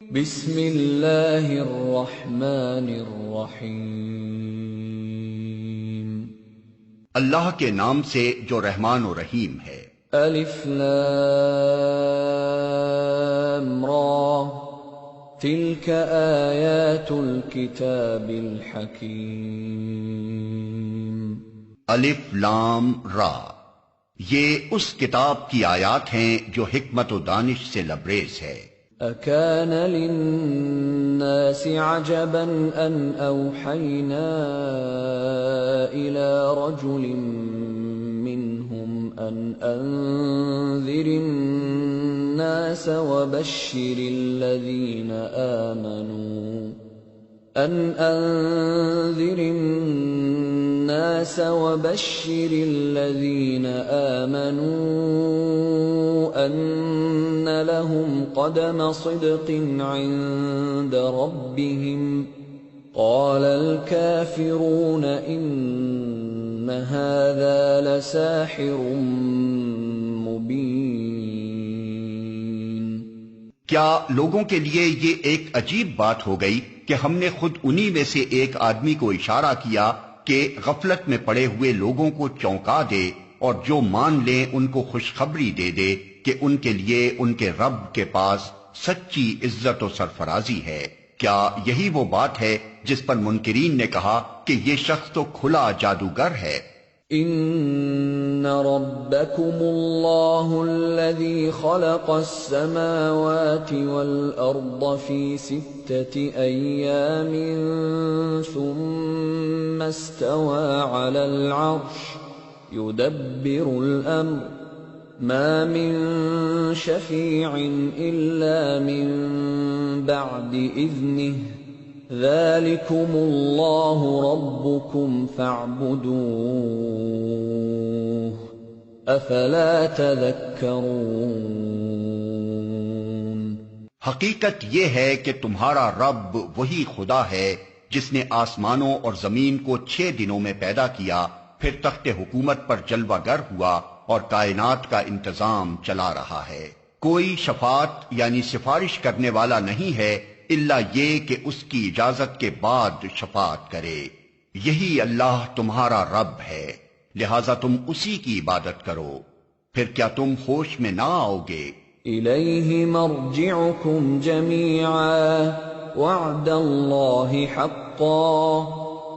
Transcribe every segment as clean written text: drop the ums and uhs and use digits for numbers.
بسم اللہ الرحمن الرحیم۔ اللہ کے نام سے جو رحمان و رحیم ہے۔ الف لام را تلک آیات الکتاب الحکیم۔ الف لام را، یہ اس کتاب کی آیات ہیں جو حکمت و دانش سے لبریز ہے۔ اکان للناس عجبا ان اوحینا الى رجل منهم ان انذر الناس وبشر الذين آمنوا أن لهم قدم صدق عند ربهم قال الكافرون إن هذا لساحر مبين۔ کیا لوگوں کے لیے یہ ایک عجیب بات ہو گئی کہ ہم نے خود انہی میں سے ایک آدمی کو اشارہ کیا کہ غفلت میں پڑے ہوئے لوگوں کو چونکا دے اور جو مان لیں ان کو خوشخبری دے دے کہ ان کے لیے ان کے رب کے پاس سچی عزت و سرفرازی ہے۔ کیا یہی وہ بات ہے جس پر منکرین نے کہا کہ یہ شخص تو کھلا جادوگر ہے؟ ان ربکم اللہ الذی خلق السماوات والارض فی 6 ایام ثم استوى على العرش يدبر الامر ما من شفیع الا من بعد اذنه ذلكم اللہ ربکم فاعبدوه افلا تذکرون۔ حقیقت یہ ہے کہ تمہارا رب وہی خدا ہے جس نے آسمانوں اور زمین کو 6 دنوں میں پیدا کیا، پھر تخت حکومت پر جلوہ گر ہوا اور کائنات کا انتظام چلا رہا ہے۔ کوئی شفاعت یعنی سفارش کرنے والا نہیں ہے الا یہ کہ اس کی اجازت کے بعد شفاعت کرے۔ یہی اللہ تمہارا رب ہے، لہذا تم اسی کی عبادت کرو۔ پھر کیا تم ہوش میں نہ آؤ گے؟ الیہ مرجعکم جمیعا وعد اللہ حقا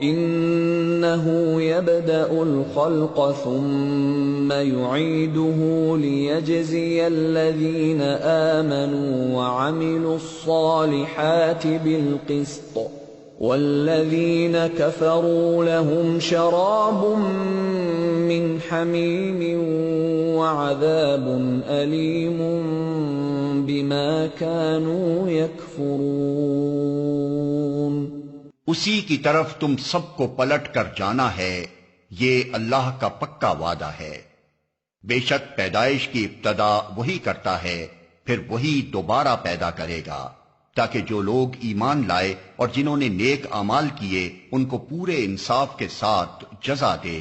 انه يبدأ الخلق ثم يعيده ليجزي الذين آمنوا وعملوا الصالحات بالقسط والذين كفروا لهم شراب من حميم وعذاب أليم بما كانوا يكفرون۔ اسی کی طرف تم سب کو پلٹ کر جانا ہے، یہ اللہ کا پکا وعدہ ہے۔ بے شک پیدائش کی ابتدا وہی کرتا ہے، پھر وہی دوبارہ پیدا کرے گا، تاکہ جو لوگ ایمان لائے اور جنہوں نے نیک اعمال کیے ان کو پورے انصاف کے ساتھ جزا دے،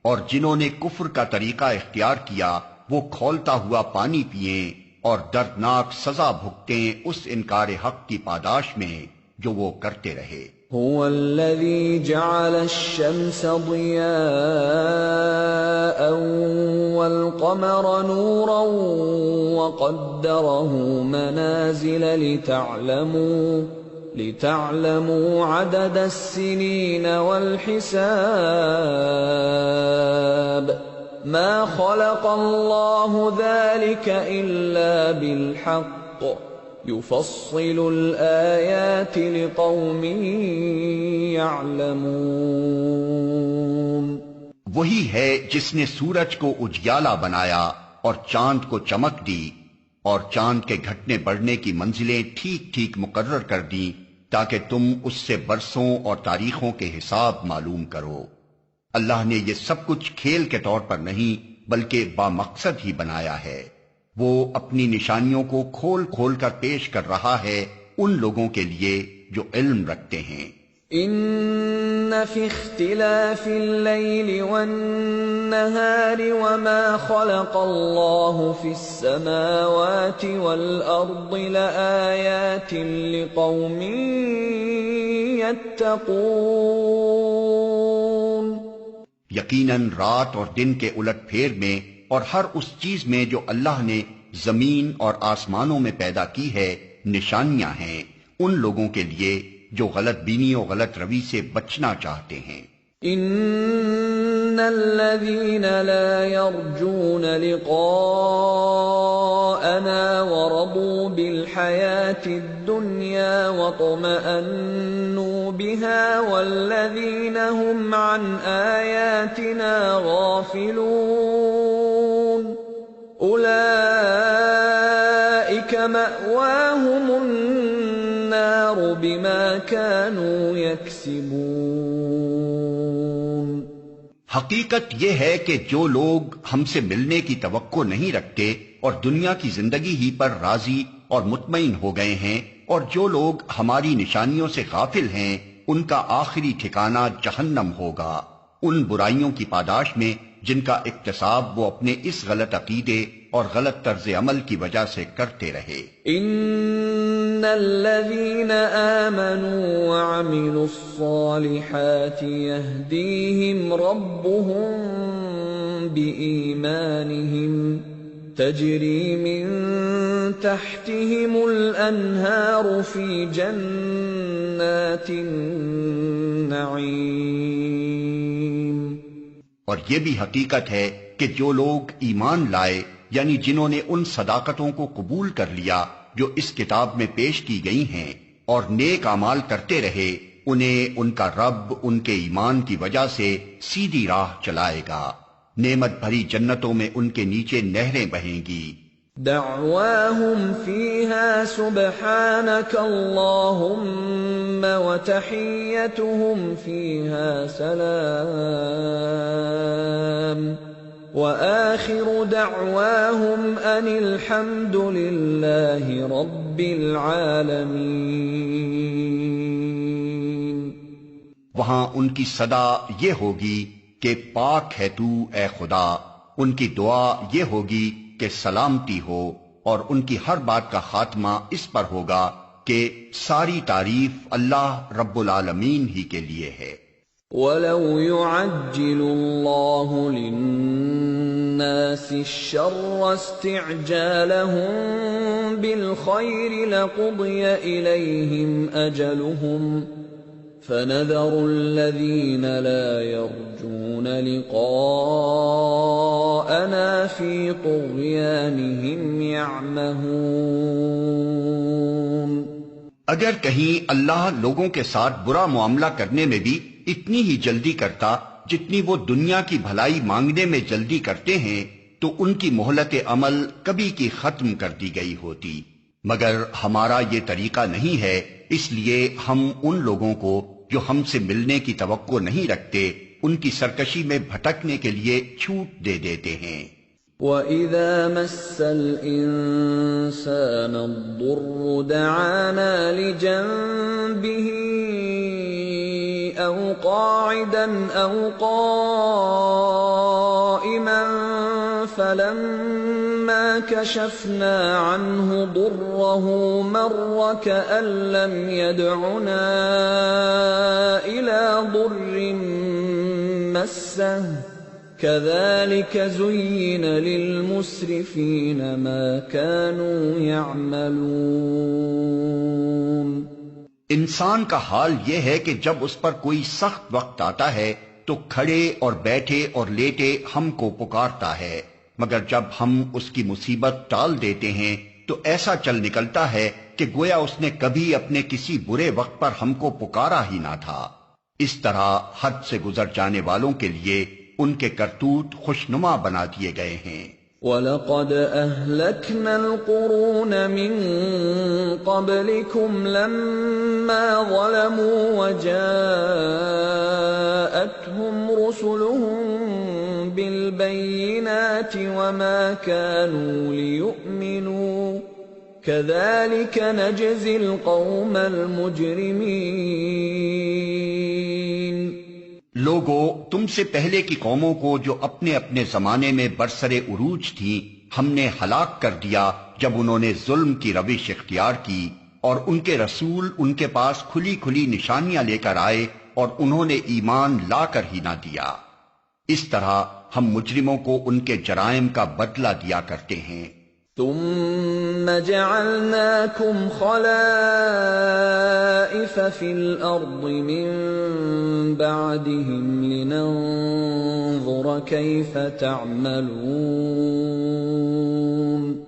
اور جنہوں نے کفر کا طریقہ اختیار کیا وہ کھولتا ہوا پانی پئیں اور دردناک سزا بھگتیں اس انکار حق کی پاداش میں جو وہ کرتے رہے۔ هو الذي جعل الشمس ضياء والقمر نورا وقدره منازل لتعلموا عدد السنين والحساب ما خلق الله ذلك إلا بالحق يفصل الآيات لقوم يعلمون۔ وہی ہے جس نے سورج کو اجیالا بنایا اور چاند کو چمک دی اور چاند کے گھٹنے بڑھنے کی منزلیں ٹھیک ٹھیک مقرر کر دیں تاکہ تم اس سے برسوں اور تاریخوں کے حساب معلوم کرو۔ اللہ نے یہ سب کچھ کھیل کے طور پر نہیں بلکہ بامقصد ہی بنایا ہے۔ وہ اپنی نشانیوں کو کھول کھول کر پیش کر رہا ہے ان لوگوں کے لیے جو علم رکھتے ہیں۔ إن في اختلاف الليل والنهار وما خلق الله في السماوات والأرض لآيات لقوم يتقون. یقیناً رات اور دن کے الٹ پھیر میں اور ہر اس چیز میں جو اللہ نے زمین اور آسمانوں میں پیدا کی ہے نشانیاں ہیں ان لوگوں کے لیے جو غلط بینی و غلط روی سے بچنا چاہتے ہیں. ان الذين لا يرجون لقاءنا ورضوا بالحياة الدنيا واطمأنوا بها والذين هم عن آياتنا غافلون أولئك مأواهم النار بما كانوا يكسبون. حقیقت یہ ہے کہ جو لوگ ہم سے ملنے کی توقع نہیں رکھتے اور دنیا کی زندگی ہی پر راضی اور مطمئن ہو گئے ہیں اور جو لوگ ہماری نشانیوں سے غافل ہیں ان کا آخری ٹھکانہ جہنم ہوگا ان برائیوں کی پاداش میں جن کا اکتساب وہ اپنے اس غلط عقیدے اور غلط طرز عمل کی وجہ سے کرتے رہے. ان الذين آمنوا وعملوا الصالحات يهديهم ربهم بإيمانهم تجري من تحتهم الأنهار في جنات النعيم. اور یہ بھی حقیقت ہے کہ جو لوگ ایمان لائے یعنی جنہوں نے ان صداقتوں کو قبول کر لیا جو اس کتاب میں پیش کی گئی ہیں اور نیک اعمال کرتے رہے انہیں ان کا رب ان کے ایمان کی وجہ سے سیدھی راہ چلائے گا. نعمت بھری جنتوں میں ان کے نیچے نہریں بہیں گی. دعواهم فيها سبحانك اللهم وتحيتهم فيها سلام وآخر دعواهم أن الحمد لله رب العالمين. وہاں ان کی صدا یہ ہوگی کہ پاک ہے تو اے خدا. ان کی دعا یہ ہوگی کہ سلامتی ہو اور ان کی ہر بات کا خاتمہ اس پر ہوگا کہ ساری تعریف اللہ رب العالمین ہی کے لیے ہے. وَلَوْ يُعَجِّلُ اللَّهُ لِلنَّاسِ الشَّرَّ اسْتِعْجَالَهُم بِالْخَيْرِ لَقُضِيَ إِلَيْهِمْ أَجَلُهُمْ فَنَذَرُ الَّذِينَ لَا يَرْجُونَ لِقَاءَنَا فِي طُغْيَانِهِمْ يَعْمَهُونَ. اگر کہیں اللہ لوگوں کے ساتھ برا معاملہ کرنے میں بھی اتنی ہی جلدی کرتا جتنی وہ دنیا کی بھلائی مانگنے میں جلدی کرتے ہیں تو ان کی مہلت عمل کبھی کی ختم کر دی گئی ہوتی. مگر ہمارا یہ طریقہ نہیں ہے اس لیے ہم ان لوگوں کو جو ہم سے ملنے کی توقع نہیں رکھتے ان کی سرکشی میں بھٹکنے کے لیے چھوٹ دے دیتے ہیں. وَإِذَا مَسَّ الْإِنسَانَ الضُّرُّ دَعَانَا لِجَنبِهِ أَوْ قَاعِدًا أَوْ قَائِمًا فَلَمَّا كَشَفْنَا عَنْهُ ضُرَّهُ مَرَّ كَأَن لَّمْ يَدْعُنَا إِلَى ضُرٍّ مَّسَّهُ كَذَلِكَ زُيِّنَ لِلْمُسْرِفِينَ مَا كَانُوا يَعْمَلُونَ. انسان کا حال یہ ہے کہ جب اس پر کوئی سخت وقت آتا ہے تو کھڑے اور بیٹھے اور لیٹے ہم کو پکارتا ہے، مگر جب ہم اس کی مصیبت ٹال دیتے ہیں تو ایسا چل نکلتا ہے کہ گویا اس نے کبھی اپنے کسی برے وقت پر ہم کو پکارا ہی نہ تھا. اس طرح حد سے گزر جانے والوں کے لیے ان کے کرتوت خوشنما بنا دیے گئے ہیں. وَلَقَدْ أَهْلَكْنَا الْقُرُونَ مِنْ قَبْلِكُمْ لَمَّا ظَلَمُوا وَجَاءَتْهُمْ رُسُلُهُم بِالْبَيِّنَاتِ وَمَا كَانُوا لِيُؤْمِنُوا كذلك نجزي القوم المجرمين۔ لوگو، تم سے پہلے کی قوموں کو جو اپنے اپنے زمانے میں برسر عروج تھیں ہم نے ہلاک کر دیا جب انہوں نے ظلم کی روش اختیار کی، اور ان کے رسول ان کے پاس کھلی کھلی نشانیاں لے کر آئے اور انہوں نے ایمان لا کر ہی نہ دیا۔ اس طرح ہم مجرموں کو ان کے جرائم کا بدلہ دیا کرتے ہیں۔ ثم جعلناكم خلائف في الأرض من بعدهم لننظر كيف تعملون۔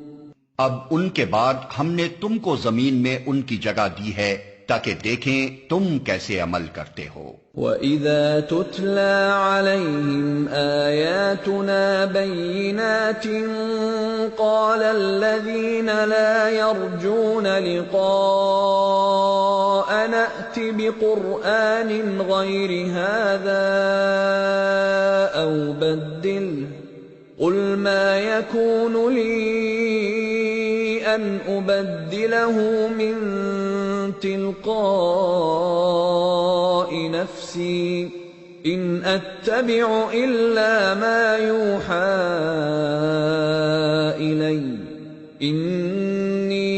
اب ان کے بعد ہم نے تم کو زمین میں ان کی جگہ دی ہے تاکہ دیکھیں تم کیسے عمل کرتے ہو۔ وَإِذَا تُتْلَى عَلَيْهِمْ آيَاتُنَا بَيِّنَاتٍ قَالَ الَّذِينَ لَا يَرْجُونَ لِقَاءَنَا ائْتِ بِقُرْآنٍ غَيْرِ هَذَا أَوْ بَدِّلْهُ قُلْ مَا يَكُونُ لِي أَنْ أُبَدِّلَهُ مِنْ تِلْقَاءِ نَفْسِي إِنْ أَتَّبِعُ إِلَّا مَا يُوحَى إِلَيَّ إِنِّي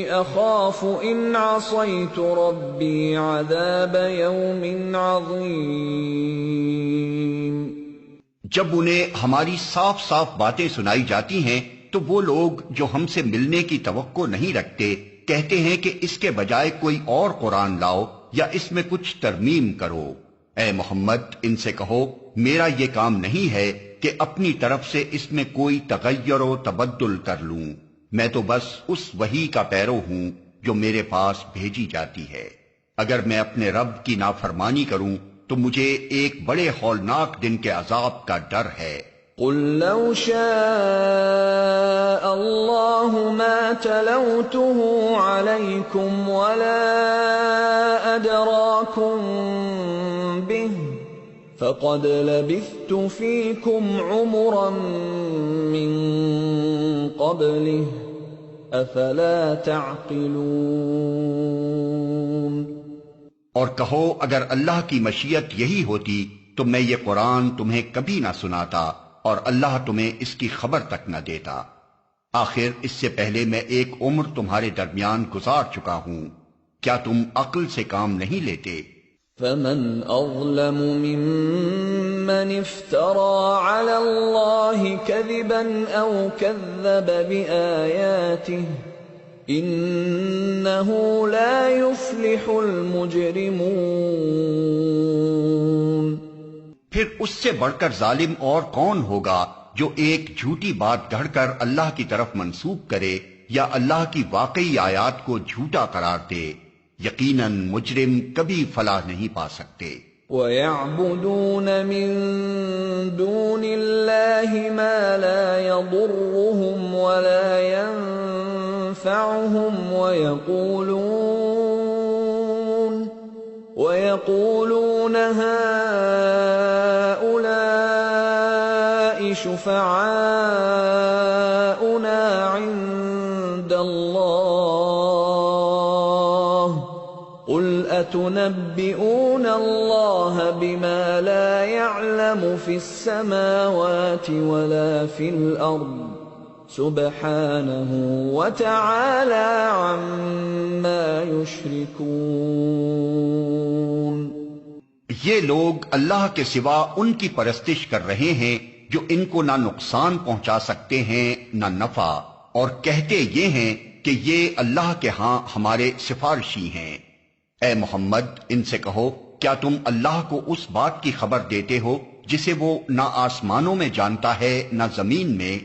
أَخَافُ إِنْ عَصَيْتُ رَبِّي عَذَابَ يَوْمٍ عَظِيمٍ۔ جب انہیں ہماری صاف صاف باتیں سنائی جاتی ہیں تو وہ لوگ جو ہم سے ملنے کی توقع نہیں رکھتے کہتے ہیں کہ اس کے بجائے کوئی اور قرآن لاؤ یا اس میں کچھ ترمیم کرو۔ اے محمد، ان سے کہو میرا یہ کام نہیں ہے کہ اپنی طرف سے اس میں کوئی تغیر و تبدل کر لوں، میں تو بس اس وحی کا پیرو ہوں جو میرے پاس بھیجی جاتی ہے۔ اگر میں اپنے رب کی نافرمانی کروں تو مجھے ایک بڑے ہولناک دن کے عذاب کا ڈر ہے۔ قُل لَّوْ شَاءَ اللَّهُ مَا تَلَوْتُهُ عَلَيْكُمْ وَلَا أَدْرَاكُمْ بِهِ فَقَدْ لَبِثْتُ فِيكُمْ عُمُرًا مِّن قَبْلِهِ أَفَلَا تَعْقِلُونَ۔ اور کہو اگر اللہ کی مشیت یہی ہوتی تو میں یہ قرآن تمہیں کبھی نہ سناتا اور اللہ تمہیں اس کی خبر تک نہ دیتا۔ آخر اس سے پہلے میں ایک عمر تمہارے درمیان گزار چکا ہوں، کیا تم عقل سے کام نہیں لیتے؟ فَمَنْ أَظْلَمُ مِمَّنِ افْتَرَى عَلَى اللَّهِ كَذِبًا أَوْ كَذَّبَ بِآيَاتِهِ إِنَّهُ لَا يُفْلِحُ الْمُجْرِمُونَ۔ پھر اس سے بڑھ کر ظالم اور کون ہوگا جو ایک جھوٹی بات گھڑ کر اللہ کی طرف منسوب کرے یا اللہ کی واقعی آیات کو جھوٹا قرار دے؟ یقیناً مجرم کبھی فلاح نہیں پا سکتے۔ وَيَعْبُدُونَ مِن دُونِ اللَّهِ مَا لَا يَضُرُّهُمْ وَلَا يَنفَعُهُمْ وَيَقُولُونَ هَٰؤُلَاءِ شُفَعَاؤُنَا عِندَ اللَّهِ قُلْ أَتُنَبِّئُونَ اللَّهَ بِمَا لَا يَعْلَمُ فِي السَّمَاوَاتِ وَلَا فِي الْأَرْضِ سُبْحَانَهُ وَتَعَالَى عَمَّا يُشْرِكُونَ۔ یہ لوگ اللہ کے سوا ان کی پرستش کر رہے ہیں جو ان کو نہ نقصان پہنچا سکتے ہیں نہ نفع، اور کہتے یہ ہیں کہ یہ اللہ کے ہاں ہمارے سفارشی ہیں۔ اے محمد، ان سے کہو کیا تم اللہ کو اس بات کی خبر دیتے ہو جسے وہ نہ آسمانوں میں جانتا ہے نہ زمین میں؟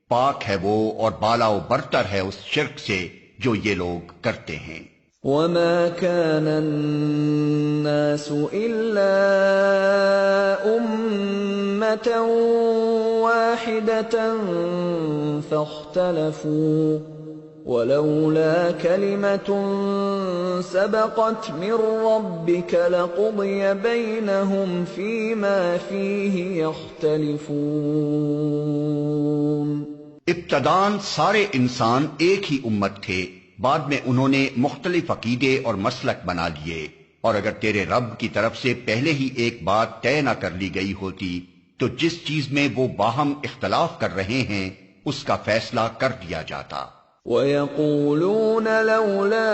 پاک ہے وہ اور بالا و برتر ہے اس شرک سے جو یہ لوگ کرتے ہیں۔ وَمَا كَانَ النَّاسُ إِلَّا أُمَّةً وَاحِدَةً فَاخْتَلَفُوا وَلَوْلَا كَلِمَةٌ سَبَقَتْ مِنْ رَبِّكَ لَقُضِيَ بَيْنَهُمْ فِيمَا فِيهِ يَخْتَلِفُونَ۔ ابتدان سارے انسان ایک ہی امت تھے، بعد میں انہوں نے مختلف عقیدے اور مسلک بنا لیے، اور اگر تیرے رب کی طرف سے پہلے ہی ایک بات طے نہ کر لی گئی ہوتی تو جس چیز میں وہ باہم اختلاف کر رہے ہیں اس کا فیصلہ کر دیا جاتا۔ وَيَقُولُونَ لَوْلَا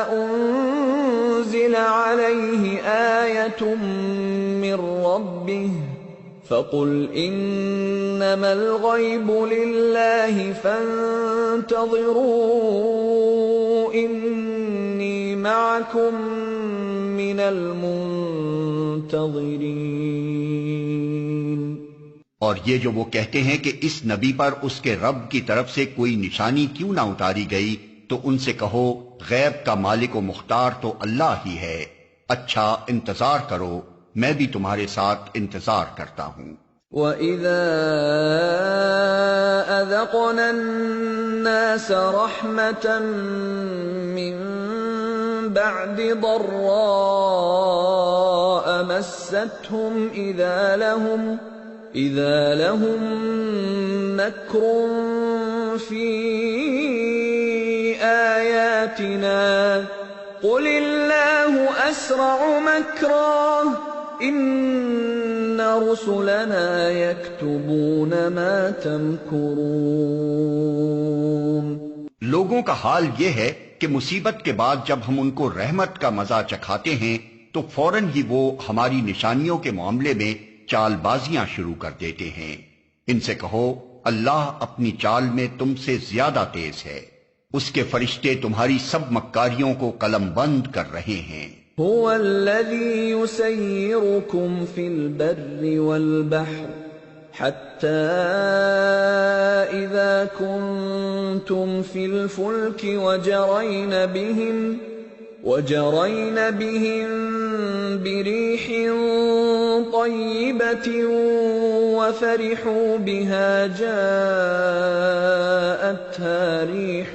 أُنزِلَ عَلَيْهِ آيَةٌ مِّن رَّبِّهِ فَقُلْ إِنَّمَا الْغَيْبُ لِلَّهِ فَانتَظِرُوا إِنِّي مَعَكُم مِّنَ الْمُنتَظِرِينَ۔ اور یہ جو وہ کہتے ہیں کہ اس نبی پر اس کے رب کی طرف سے کوئی نشانی کیوں نہ اتاری گئی، تو ان سے کہو غیب کا مالک و مختار تو اللہ ہی ہے، اچھا انتظار کرو، میں بھی تمہارے ساتھ انتظار کرتا ہوں۔ وَإِذَا أَذَقْنَا النَّاسَ رَحْمَةً مِّن بَعْدِ ضَرَّاءَ مَسَّتْهُمْ إِذَا لَهُم مَّكْرٌ فِي آيَاتِنَا قُلِ اللَّهُ أَسْرَعُ مَكْرًا إِنَّ رُسُلَنَا يَكْتُبُونَ مَا تَمْكُرُونَ۔ لوگوں کا حال یہ ہے کہ مصیبت کے بعد جب ہم ان کو رحمت کا مزہ چکھاتے ہیں تو فوراً ہی وہ ہماری نشانیوں کے معاملے میں چال بازیاں شروع کر دیتے ہیں۔ ان سے کہو اللہ اپنی چال میں تم سے زیادہ تیز ہے، اس کے فرشتے تمہاری سب مکاریوں کو قلم بند کر رہے ہیں۔ هو الذي يسيركم في البر والبحر حتى إذا كنتم في الفلك وجرين بهم بريح طيبة وفرحوا بها جاءتها ريح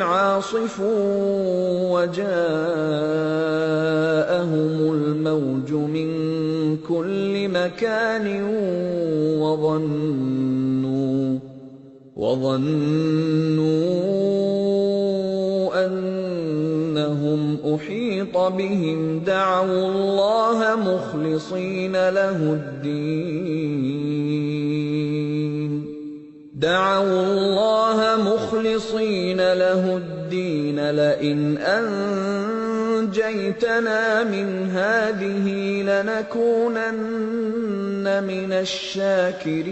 عاصف وجاءهم الموج من كل مكان وظنوا أنهم أحيط بهم دعوا الله مخلصين له الدين لئن أنجيتنا من هذه لنكونن من الشاكرين۔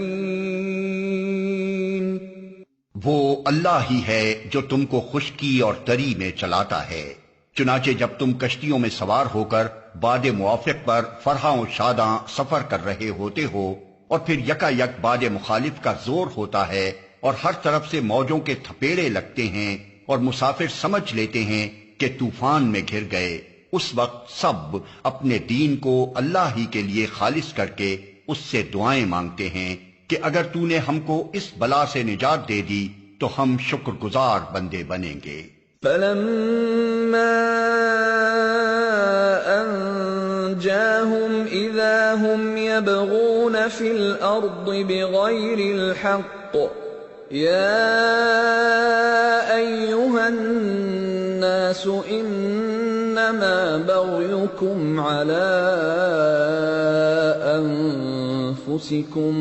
وہ اللہ ہی ہے جو تم کو خشکی اور تری میں چلاتا ہے، چنانچہ جب تم کشتیوں میں سوار ہو کر باد موافق پر فرحاں و شاداں سفر کر رہے ہوتے ہو اور پھر یکا یک باد مخالف کا زور ہوتا ہے اور ہر طرف سے موجوں کے تھپیڑے لگتے ہیں اور مسافر سمجھ لیتے ہیں کہ طوفان میں گھر گئے، اس وقت سب اپنے دین کو اللہ ہی کے لیے خالص کر کے اس سے دعائیں مانگتے ہیں کہ اگر تو نے ہم کو اس بلا سے نجات دے دی تو ہم شکر گزار بندے بنیں گے۔ فَلَمَّا أَنجَاهُمْ إِذَا هُمْ يَبْغُونَ فِي الْأَرْضِ بِغَيْرِ الْحَقِّ يَا أَيُّهَا النَّاسُ إِنَّمَا بَغْيُكُمْ عَلَىٰ أَنفُسِكُم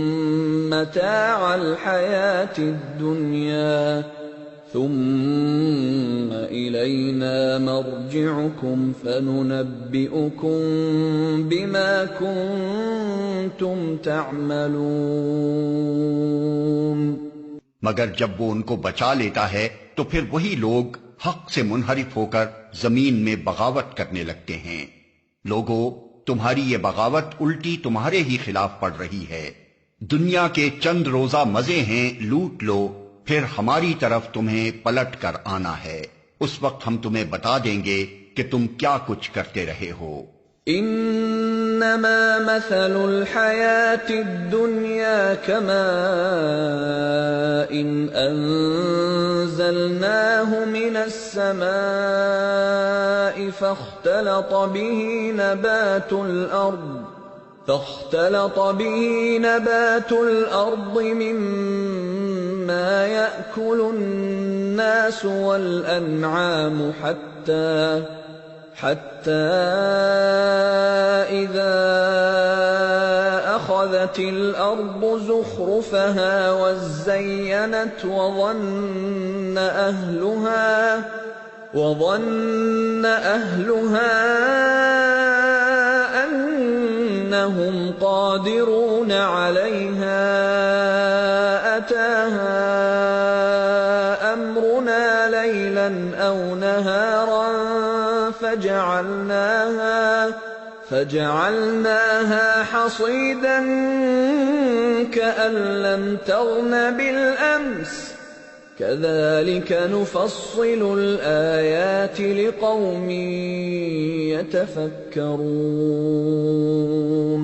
مَّتَاعَ الْحَيَاةِ الدُّنْيَا ثُمَّ إِلَيْنَا مَرْجِعُكُمْ فَنُنَبِّئُكُم بِمَا كُنتُمْ تَعْمَلُونَ۔ مگر جب وہ ان کو بچا لیتا ہے تو پھر وہی لوگ حق سے منحرف ہو کر زمین میں بغاوت کرنے لگتے ہیں۔ لوگو، تمہاری یہ بغاوت الٹی تمہارے ہی خلاف پڑ رہی ہے۔ دنیا کے چند روزہ مزے ہیں، لوٹ لو، پھر ہماری طرف تمہیں پلٹ کر آنا ہے، اس وقت ہم تمہیں بتا دیں گے کہ تم کیا کچھ کرتے رہے ہو۔ ان إنما مثل الحياة الدنيا كماء أنزلناه من السماء فاختلط به نبات الأرض مما يأكل الناس والأنعام حتى إذا أخذت الأرض زخرفها وزينت وظن أهلها أنهم قادرون عليها أتاها أمرنا ليلا أو نهارا فجعلناها حصيدا كأن لم تغن بالأمس كذلك نفصل الآيات لقوم يتفكرون۔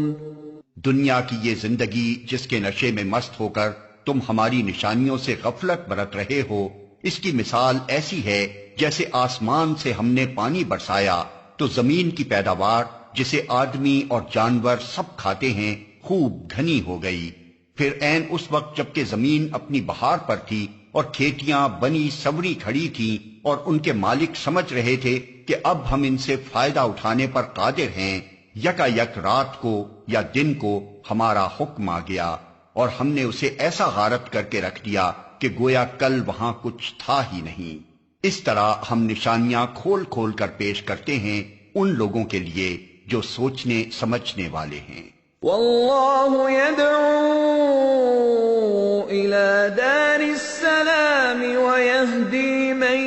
دنیا کی یہ زندگی جس کے نشے میں مست ہو کر تم ہماری نشانیوں سے غفلت برت رہے ہو، اس کی مثال ایسی ہے جیسے آسمان سے ہم نے پانی برسایا تو زمین کی پیداوار جسے آدمی اور جانور سب کھاتے ہیں خوب گھنی ہو گئی۔ پھر عین اس وقت جبکہ زمین اپنی بہار پر تھی اور کھیتیاں بنی سوری کھڑی تھیں اور ان کے مالک سمجھ رہے تھے کہ اب ہم ان سے فائدہ اٹھانے پر قادر ہیں، یکا یک رات کو یا دن کو ہمارا حکم آ گیا اور ہم نے اسے ایسا غارت کر کے رکھ دیا کہ گویا کل وہاں کچھ تھا ہی نہیں۔ اس طرح ہم نشانیاں کھول کھول کر پیش کرتے ہیں ان لوگوں کے لیے جو سوچنے سمجھنے والے ہیں۔ واللہ يدعو إلى دار السلام ويهدي من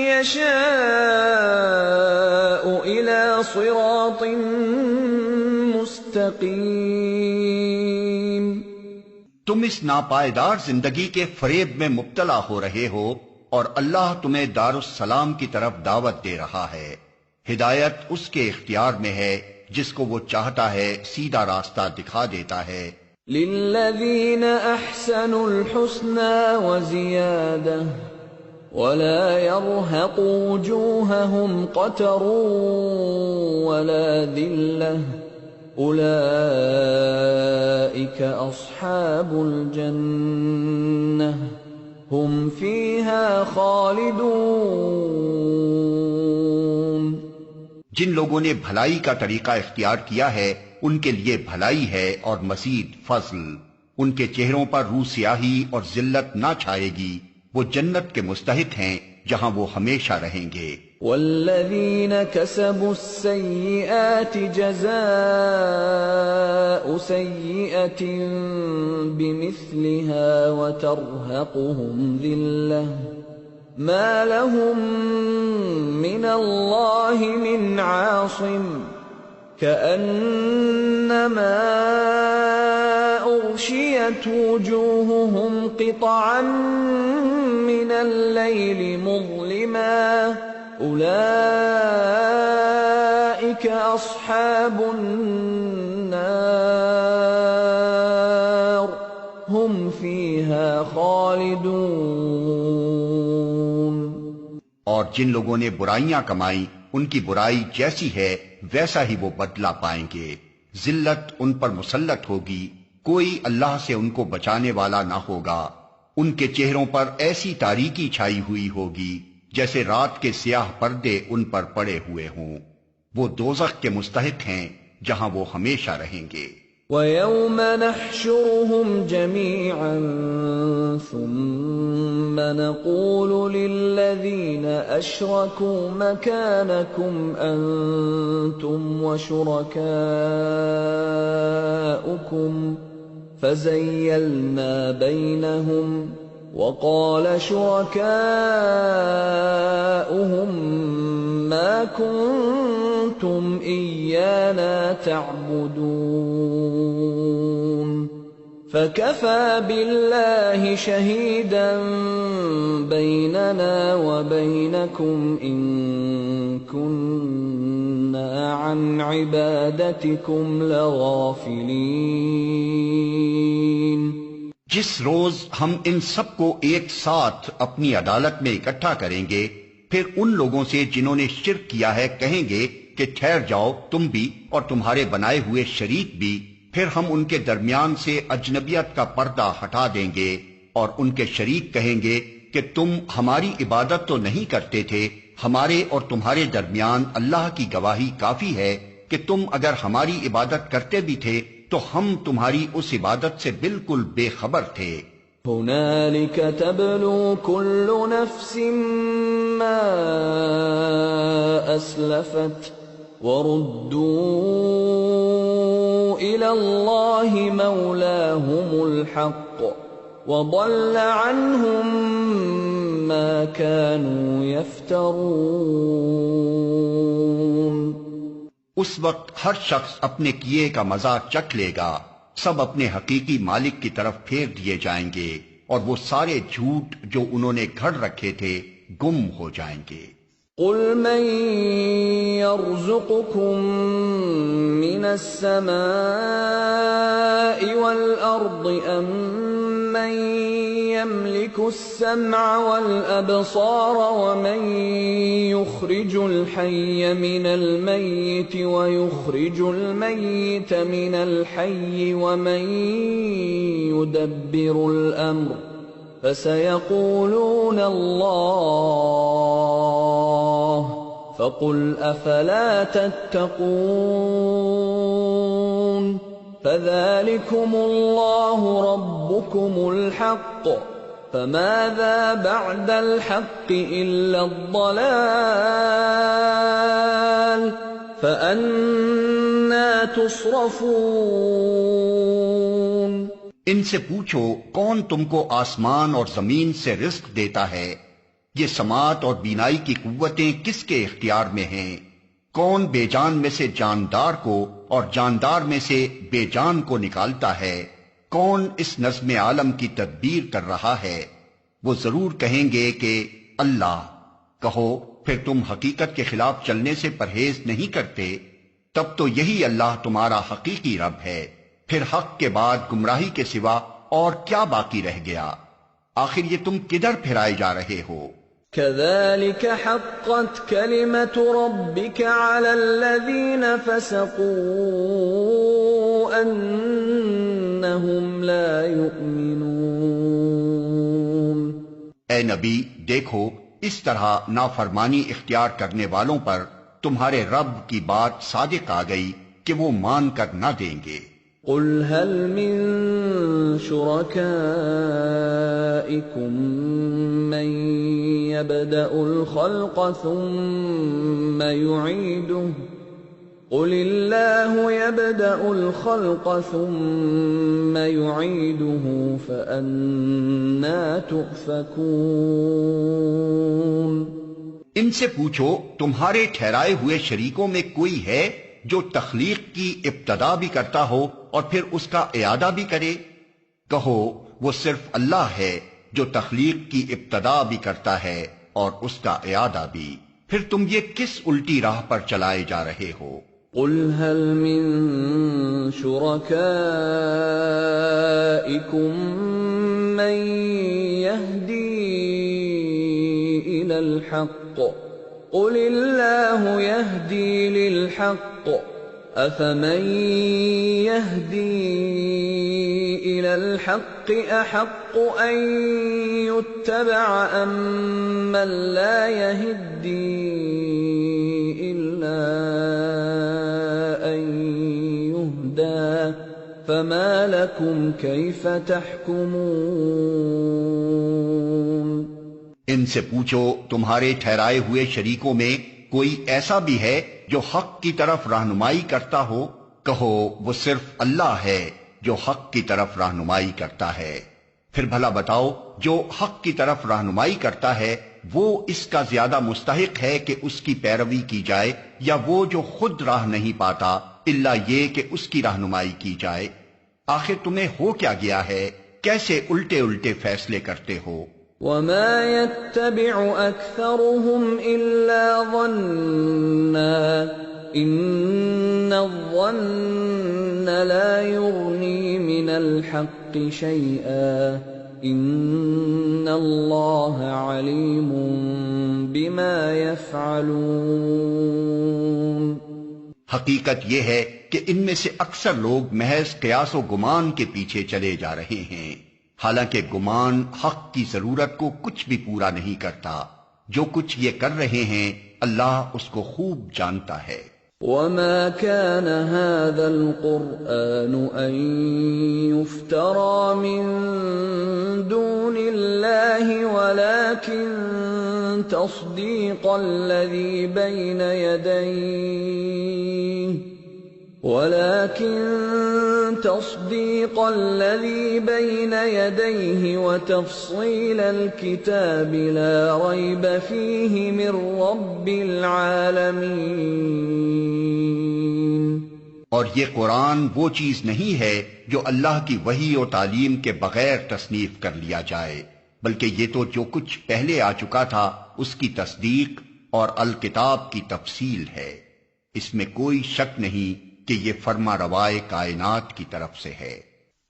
يشاء إلى صراط مستقیم۔ تم اس ناپائیدار زندگی کے فریب میں مبتلا ہو رہے ہو اور اللہ تمہیں دار السلام کی طرف دعوت دے رہا ہے۔ ہدایت اس کے اختیار میں ہے، جس کو وہ چاہتا ہے سیدھا راستہ دکھا دیتا ہے۔ للذین احسنوا الحسنى وزیادہ ولا يرهق وجوههم قتر ولا ذلة أولئك أصحاب الجنة هم فيها خالدون۔ جن لوگوں نے بھلائی کا طریقہ اختیار کیا ہے ان کے لیے بھلائی ہے اور مزید فضل، ان کے چہروں پر روح سیاہی اور ذلت نہ چھائے گی، وہ جنت کے مستحق ہیں جہاں وہ ہمیشہ رہیں گے۔ والذین کسبوا السیئات جزاء سیئة بمثلها وترهقهم ذلة ما لهم من اللہ من عاصم كأنما أغشيت وجوههم قطعا من الليل مظلما أولئك أصحاب النار هم فيها خالدون۔ اور جن لوگوں نے برائیاں کمائیں ان کی برائی جیسی ہے ویسا ہی وہ بدلہ پائیں گے، ذلت ان پر مسلط ہوگی، کوئی اللہ سے ان کو بچانے والا نہ ہوگا، ان کے چہروں پر ایسی تاریکی چھائی ہوئی ہوگی جیسے رات کے سیاہ پردے ان پر پڑے ہوئے ہوں، وہ دوزخ کے مستحق ہیں جہاں وہ ہمیشہ رہیں گے۔ وَيَوْمَ نَحْشُرُهُمْ جَمِيعًا ثُمَّ نَقُولُ لِلَّذِينَ أَشْرَكُوا مَكَانَكُمْ أَنْتُمْ وَشُرَكَاؤُكُمْ فَزَيَّلْنَا بَيْنَهُمْ وَقَالَ شُرَكَاؤُهُمْ مَا كُنْتُمْ إِيَّانَا تَعْبُدُونَ فَكَفَى بِاللَّهِ شَهِيدًا بَيْنَنَا وَبَيْنَكُمْ إِن كُنَّا عَنْ عِبَادَتِكُمْ لَغَافِلِينَ۔ جس روز ہم ان سب کو ایک ساتھ اپنی عدالت میں اکٹھا کریں گے، پھر ان لوگوں سے جنہوں نے شرک کیا ہے کہیں گے کہ ٹھہر جاؤ تم بھی اور تمہارے بنائے ہوئے شریک بھی، پھر ہم ان کے درمیان سے اجنبیت کا پردہ ہٹا دیں گے اور ان کے شریک کہیں گے کہ تم ہماری عبادت تو نہیں کرتے تھے، ہمارے اور تمہارے درمیان اللہ کی گواہی کافی ہے کہ تم اگر ہماری عبادت کرتے بھی تھے تو ہم تمہاری اس عبادت سے بالکل بے خبر تھے۔ هُنَالِكَ تَبْلُو كُلُّ نَفْسٍ مَّا أَسْلَفَتْ وَرُدُّوا إِلَى اللَّهِ مَوْلَاهُمُ الْحَقِّ وَضَلَّ عَنْهُم مَّا كَانُوا يَفْتَرُونَ۔ اس وقت ہر شخص اپنے کیے کا مزہ چکھ لے گا، سب اپنے حقیقی مالک کی طرف پھیر دیے جائیں گے اور وہ سارے جھوٹ جو انہوں نے گھڑ رکھے تھے گم ہو جائیں گے۔ قُلْ مَن يَرْزُقُكُم مِّنَ السَّمَاءِ وَالْأَرْضِ أَمَّن يَمْلِكُ السَّمْعَ وَالْأَبْصَارَ وَمَن يُخْرِجُ الْحَيَّ مِنَ الْمَيِّتِ وَيُخْرِجُ الْمَيِّتَ مِنَ الْحَيِّ وَمَن يُدَبِّرُ الْأَمْرَ فَسَيَقُولُونَ اللَّهُ فَقُلْ أَفَلَا تَتَّقُونَ فَذَلِكُمُ اللَّهُ رَبُّكُمُ الْحَقُّ فَمَاذَا بَعْدَ الْحَقِّ إِلَّا الضَّلَالُ فَأَنَّىٰ تُصْرَفُونَ۔ ان سے پوچھو کون تم کو آسمان اور زمین سے رزق دیتا ہے؟ یہ سماعت اور بینائی کی قوتیں کس کے اختیار میں ہیں؟ کون بے جان میں سے جاندار کو اور جاندار میں سے بے جان کو نکالتا ہے؟ کون اس نظم عالم کی تدبیر کر رہا ہے؟ وہ ضرور کہیں گے کہ اللہ۔ کہو پھر تم حقیقت کے خلاف چلنے سے پرہیز نہیں کرتے؟ تب تو یہی اللہ تمہارا حقیقی رب ہے، پھر حق کے بعد گمراہی کے سوا اور کیا باقی رہ گیا؟ آخر یہ تم کدھر پھرائے جا رہے ہو؟ كَذَلِكَ حَقَّتْ كَلِمَةُ رَبِّكَ عَلَى الَّذِينَ فَسَقُوا أَنَّهُمْ لَا يُؤْمِنُونَ۔ اے نبی دیکھو اس طرح نافرمانی اختیار کرنے والوں پر تمہارے رب کی بات صادق آ گئی کہ وہ مان کر نہ دیں گے۔ قُلْ هَلْ مِن شُرَكَائِكُم مَّن يَبْدَأُ الْخَلْقَ ثُمَّ يُعِيدُهُ قُلِ اللَّهُ يَبْدَأُ الْخَلْقَ ثُمَّ يُعِيدُهُ فَأَنَّىٰ تُؤْفَكُونَ۔ ان سے پوچھو تمہارے ٹھہرائے ہوئے شریکوں میں کوئی ہے جو تخلیق کی ابتدا بھی کرتا ہو اور پھر اس کا اعادہ بھی کرے؟ کہو وہ صرف اللہ ہے جو تخلیق کی ابتدا بھی کرتا ہے اور اس کا اعادہ بھی، پھر تم یہ کس الٹی راہ پر چلائے جا رہے ہو؟ قُلْ هَلْ مِن شُرَكَائِكُم مَّن يَهْدِي إِلَى الْحَقِّ قُلِ اللَّهُ يَهْدِي لِلْحَقِّ أَفَمَن يَهْدِي إِلَى الْحَقِّ أَحَقُّ أَن يُتَّبَعَ أَمَّن لَّا يَهِدِّي إِلَّا أَن يُهْدَىٰ فَمَا لَكُمْ كَيْفَ تَحْكُمُونَ۔ ان سے پوچھو تمہارے ٹھہرائے ہوئے شریکوں میں کوئی ایسا بھی ہے جو حق کی طرف رہنمائی کرتا ہو؟ کہو وہ صرف اللہ ہے جو حق کی طرف رہنمائی کرتا ہے۔ پھر بھلا بتاؤ جو حق کی طرف رہنمائی کرتا ہے وہ اس کا زیادہ مستحق ہے کہ اس کی پیروی کی جائے، یا وہ جو خود راہ نہیں پاتا الا یہ کہ اس کی رہنمائی کی جائے؟ آخر تمہیں ہو کیا گیا ہے؟ کیسے الٹے الٹے فیصلے کرتے ہو؟ وَمَا يَتَّبِعُ أَكْثَرُهُمْ إِلَّا ظَنًّا إِنَّ الظَّنَّ لَا يُغْنِي مِنَ الْحَقِّ شَيْئًا إِنَّ اللَّهَ عَلِيمٌ بِمَا يَفْعَلُونَ۔ حقیقت یہ ہے کہ ان میں سے اکثر لوگ محض قیاس و گمان کے پیچھے چلے جا رہے ہیں، حالانکہ گمان حق کی ضرورت کو کچھ بھی پورا نہیں کرتا۔ جو کچھ یہ کر رہے ہیں اللہ اس کو خوب جانتا ہے۔ وَمَا كَانَ هَذَا الْقُرْآنُ أَن يُفْتَرَىٰ مِن دُونِ اللَّهِ وَلَٰكِن تَصْدِيقَ الَّذِي بَيْنَ يَدَيْهِ وَتَفْصِيلَ الْكِتَابِ لَا رَيْبَ فِيهِ مِن رَّبِّ الْعَالَمِينَ۔ اور یہ قرآن وہ چیز نہیں ہے جو اللہ کی وحی و تعلیم کے بغیر تصنیف کر لیا جائے، بلکہ یہ تو جو کچھ پہلے آ چکا تھا اس کی تصدیق اور الکتاب کی تفصیل ہے۔ اس میں کوئی شک نہیں کہ یہ فرما روائے کائنات کی طرف سے ہے۔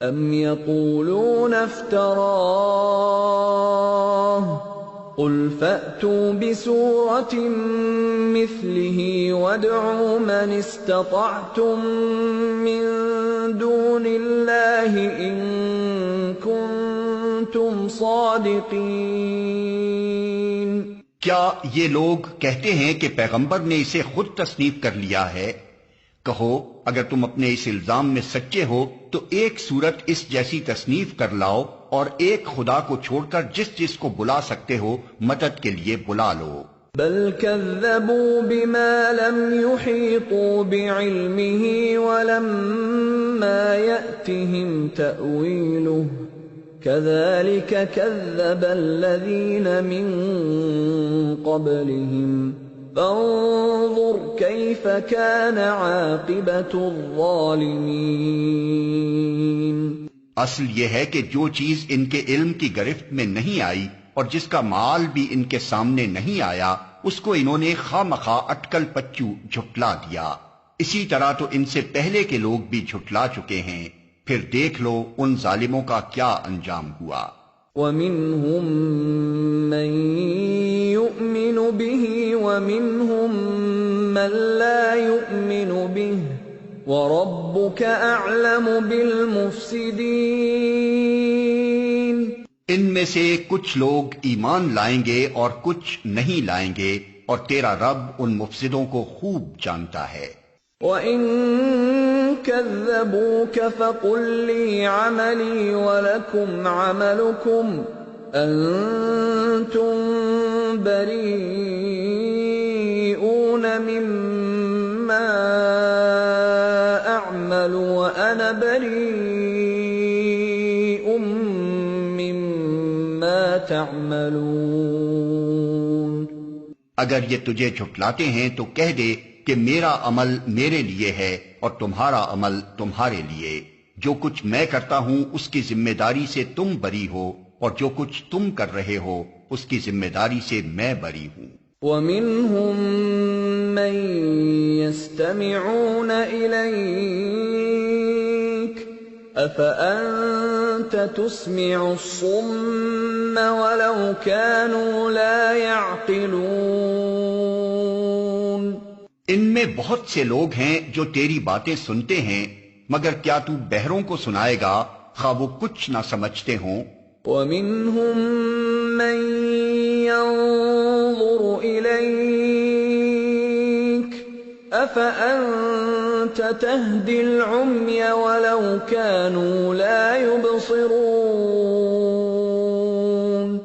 ام یقولون افتراہ قل فأتوا بسورة مثله وادعوا من استطعتم من دون الله إن كنتم صادقين۔ کیا یہ لوگ کہتے ہیں کہ پیغمبر نے اسے خود تصنیف کر لیا ہے؟ کہو اگر تم اپنے اس الزام میں سچے ہو تو ایک صورت اس جیسی تصنیف کر لاؤ اور ایک خدا کو چھوڑ کر جس جس کو بلا سکتے ہو مدد کے لیے بلا لو۔ بل كذبوا بما لم يحيطوا بعلمه ولما يأتهم تأويله كذلك كذب الذين من قبلهم فانظر كيف كان عاقبة الظالمين۔ اصل یہ ہے کہ جو چیز ان کے علم کی گرفت میں نہیں آئی اور جس کا مال بھی ان کے سامنے نہیں آیا اس کو انہوں نے خواہ مخواہ اٹکل پچو جھٹلا دیا۔ اسی طرح تو ان سے پہلے کے لوگ بھی جھٹلا چکے ہیں، پھر دیکھ لو ان ظالموں کا کیا انجام ہوا۔ وَمِنْهُمْ مَنْ يُؤْمِنُ بِهِ وَمِنْهُمْ مَنْ لَا يُؤْمِنُ بِهِ وَرَبُّكَ أَعْلَمُ بِالْمُفْسِدِينَ۔ ان میں سے کچھ لوگ ایمان لائیں گے اور کچھ نہیں لائیں گے، اور تیرا رب ان مفسدوں کو خوب جانتا ہے۔ وَإِن كَذَّبُوكَ فَقُل لِّي عَمَلِي وَلَكُمْ عَمَلُكُمْ أَنتُم بَرِيئُونَ مِمَّا أَعْمَلُ وَأَنَا بَرِيءٌ مِّمَّا تَعْمَلُونَ۔ اگر یہ تجھے جھٹلاتے ہیں تو کہہ دے کہ میرا عمل میرے لیے ہے اور تمہارا عمل تمہارے لیے، جو کچھ میں کرتا ہوں اس کی ذمہ داری سے تم بری ہو اور جو کچھ تم کر رہے ہو اس کی ذمہ داری سے میں بری ہوں۔ وَمِنْهُمْ مَنْ يَسْتَمِعُونَ إِلَيْكَ أَفَأَنْتَ تُسْمِعُ الصُّمَّ وَلَوْ كَانُوا لَا يَعْقِلُونَ۔ ان میں بہت سے لوگ ہیں جو تیری باتیں سنتے ہیں، مگر کیا تو بہروں کو سنائے گا خواہ وہ کچھ نہ سمجھتے ہوں؟ وَمِنْهُمْ مَنْ يَنظُرُ إِلَيْكَ أَفَأَنْتَ تَهْدِي الْعُمْيَ وَلَوْ كَانُوا لَا يُبْصِرُونَ۔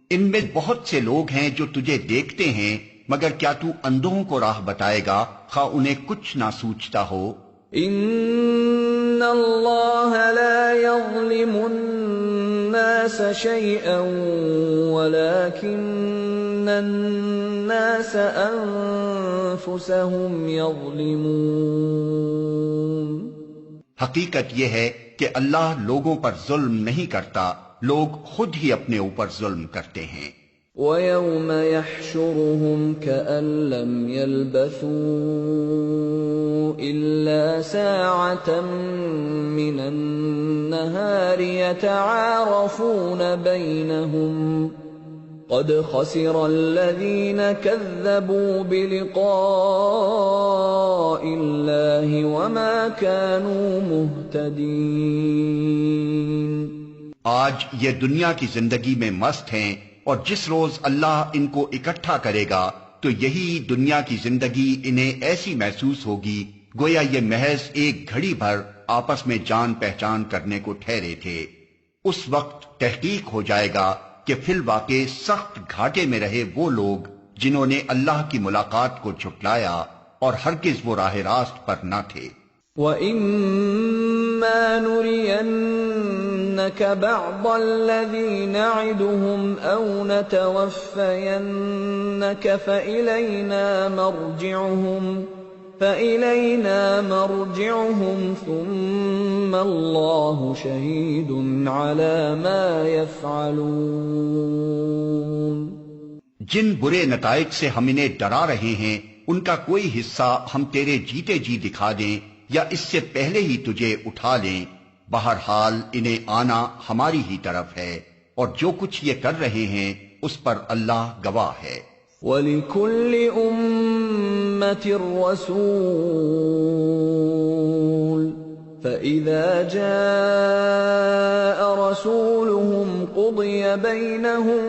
ان میں بہت سے لوگ ہیں جو تجھے دیکھتے ہیں، مگر کیا تو اندھوں کو راہ بتائے گا خواہ انہیں کچھ نہ سوچتا ہو؟ ان اللہ لا یظلم الناس شیئا ولكن الناس انفسهم یظلمون۔ حقیقت یہ ہے کہ اللہ لوگوں پر ظلم نہیں کرتا، لوگ خود ہی اپنے اوپر ظلم کرتے ہیں۔ وَيَوْمَ يَحْشُرُهُمْ كَأَن لَّمْ يَلْبَثُوا إِلَّا سَاعَةً مِّنَ النَّهَارِ يَتَعَارَفُونَ بَيْنَهُمْ قَدْ خَسِرَ الَّذِينَ كَذَّبُوا بِلِقَاءِ اللَّهِ وَمَا كَانُوا مُهْتَدِينَ۔ آج یہ دنیا کی زندگی میں مست ہیں، اور جس روز اللہ ان کو اکٹھا کرے گا تو یہی دنیا کی زندگی انہیں ایسی محسوس ہوگی گویا یہ محض ایک گھڑی بھر آپس میں جان پہچان کرنے کو ٹھہرے تھے۔ اس وقت تحقیق ہو جائے گا کہ فی الواقع سخت گھاٹے میں رہے وہ لوگ جنہوں نے اللہ کی ملاقات کو جھٹلایا اور ہرگز وہ راہ راست پر نہ تھے۔ وَإِمَّا نُرِيَنَّكَ بَعْضَ الَّذِي نَعِدُهُمْ أَوْ نَتَوَفَّيَنَّكَ فَإِلَيْنَا مَرْجِعُهُمْ ثُمَّ اللَّهُ شَهِيدٌ عَلَى مَا يَفْعَلُونَ۔ جن برے نتائج سے ہم انہیں ڈرا رہے ہیں ان کا کوئی حصہ ہم تیرے جیتے جی دکھا دیں یا اس سے پہلے ہی تجھے اٹھا لیں، بہرحال انہیں آنا ہماری ہی طرف ہے، اور جو کچھ یہ کر رہے ہیں اس پر اللہ گواہ ہے۔ وَلِكُلِّ أُمَّةٍ رَّسُولٌ فَإِذَا جَاءَ رَسُولُهُمْ قُضِيَ بَيْنَهُم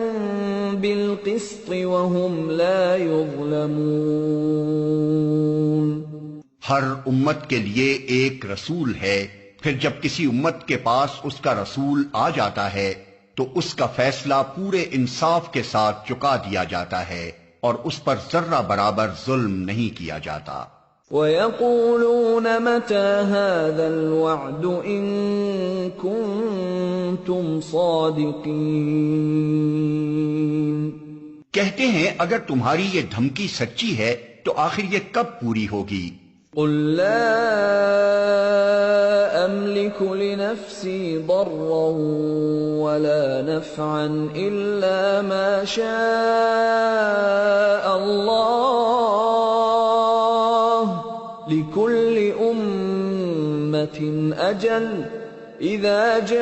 بِالْقِسْطِ وَهُمْ لَا يُظْلَمُونَ۔ ہر امت کے لیے ایک رسول ہے، پھر جب کسی امت کے پاس اس کا رسول آ جاتا ہے تو اس کا فیصلہ پورے انصاف کے ساتھ چکا دیا جاتا ہے اور اس پر ذرہ برابر ظلم نہیں کیا جاتا۔ وَيَقُولُونَ مَتَى هَذَا الْوَعْدُ إِن كُنتُمْ صَادِقِينَ۔ کہتے ہیں اگر تمہاری یہ دھمکی سچی ہے تو آخر یہ کب پوری ہوگی؟ قُل لَّا أَمْلِكُ لِنَفْسِي ضَرًّا وَلَا نَفْعًا إِلَّا مَا شَاءَ اللَّهُ ۗ لِكُلِّ أُمَّةٍ أَجَلٌ ۖ إِذَا جَاءَ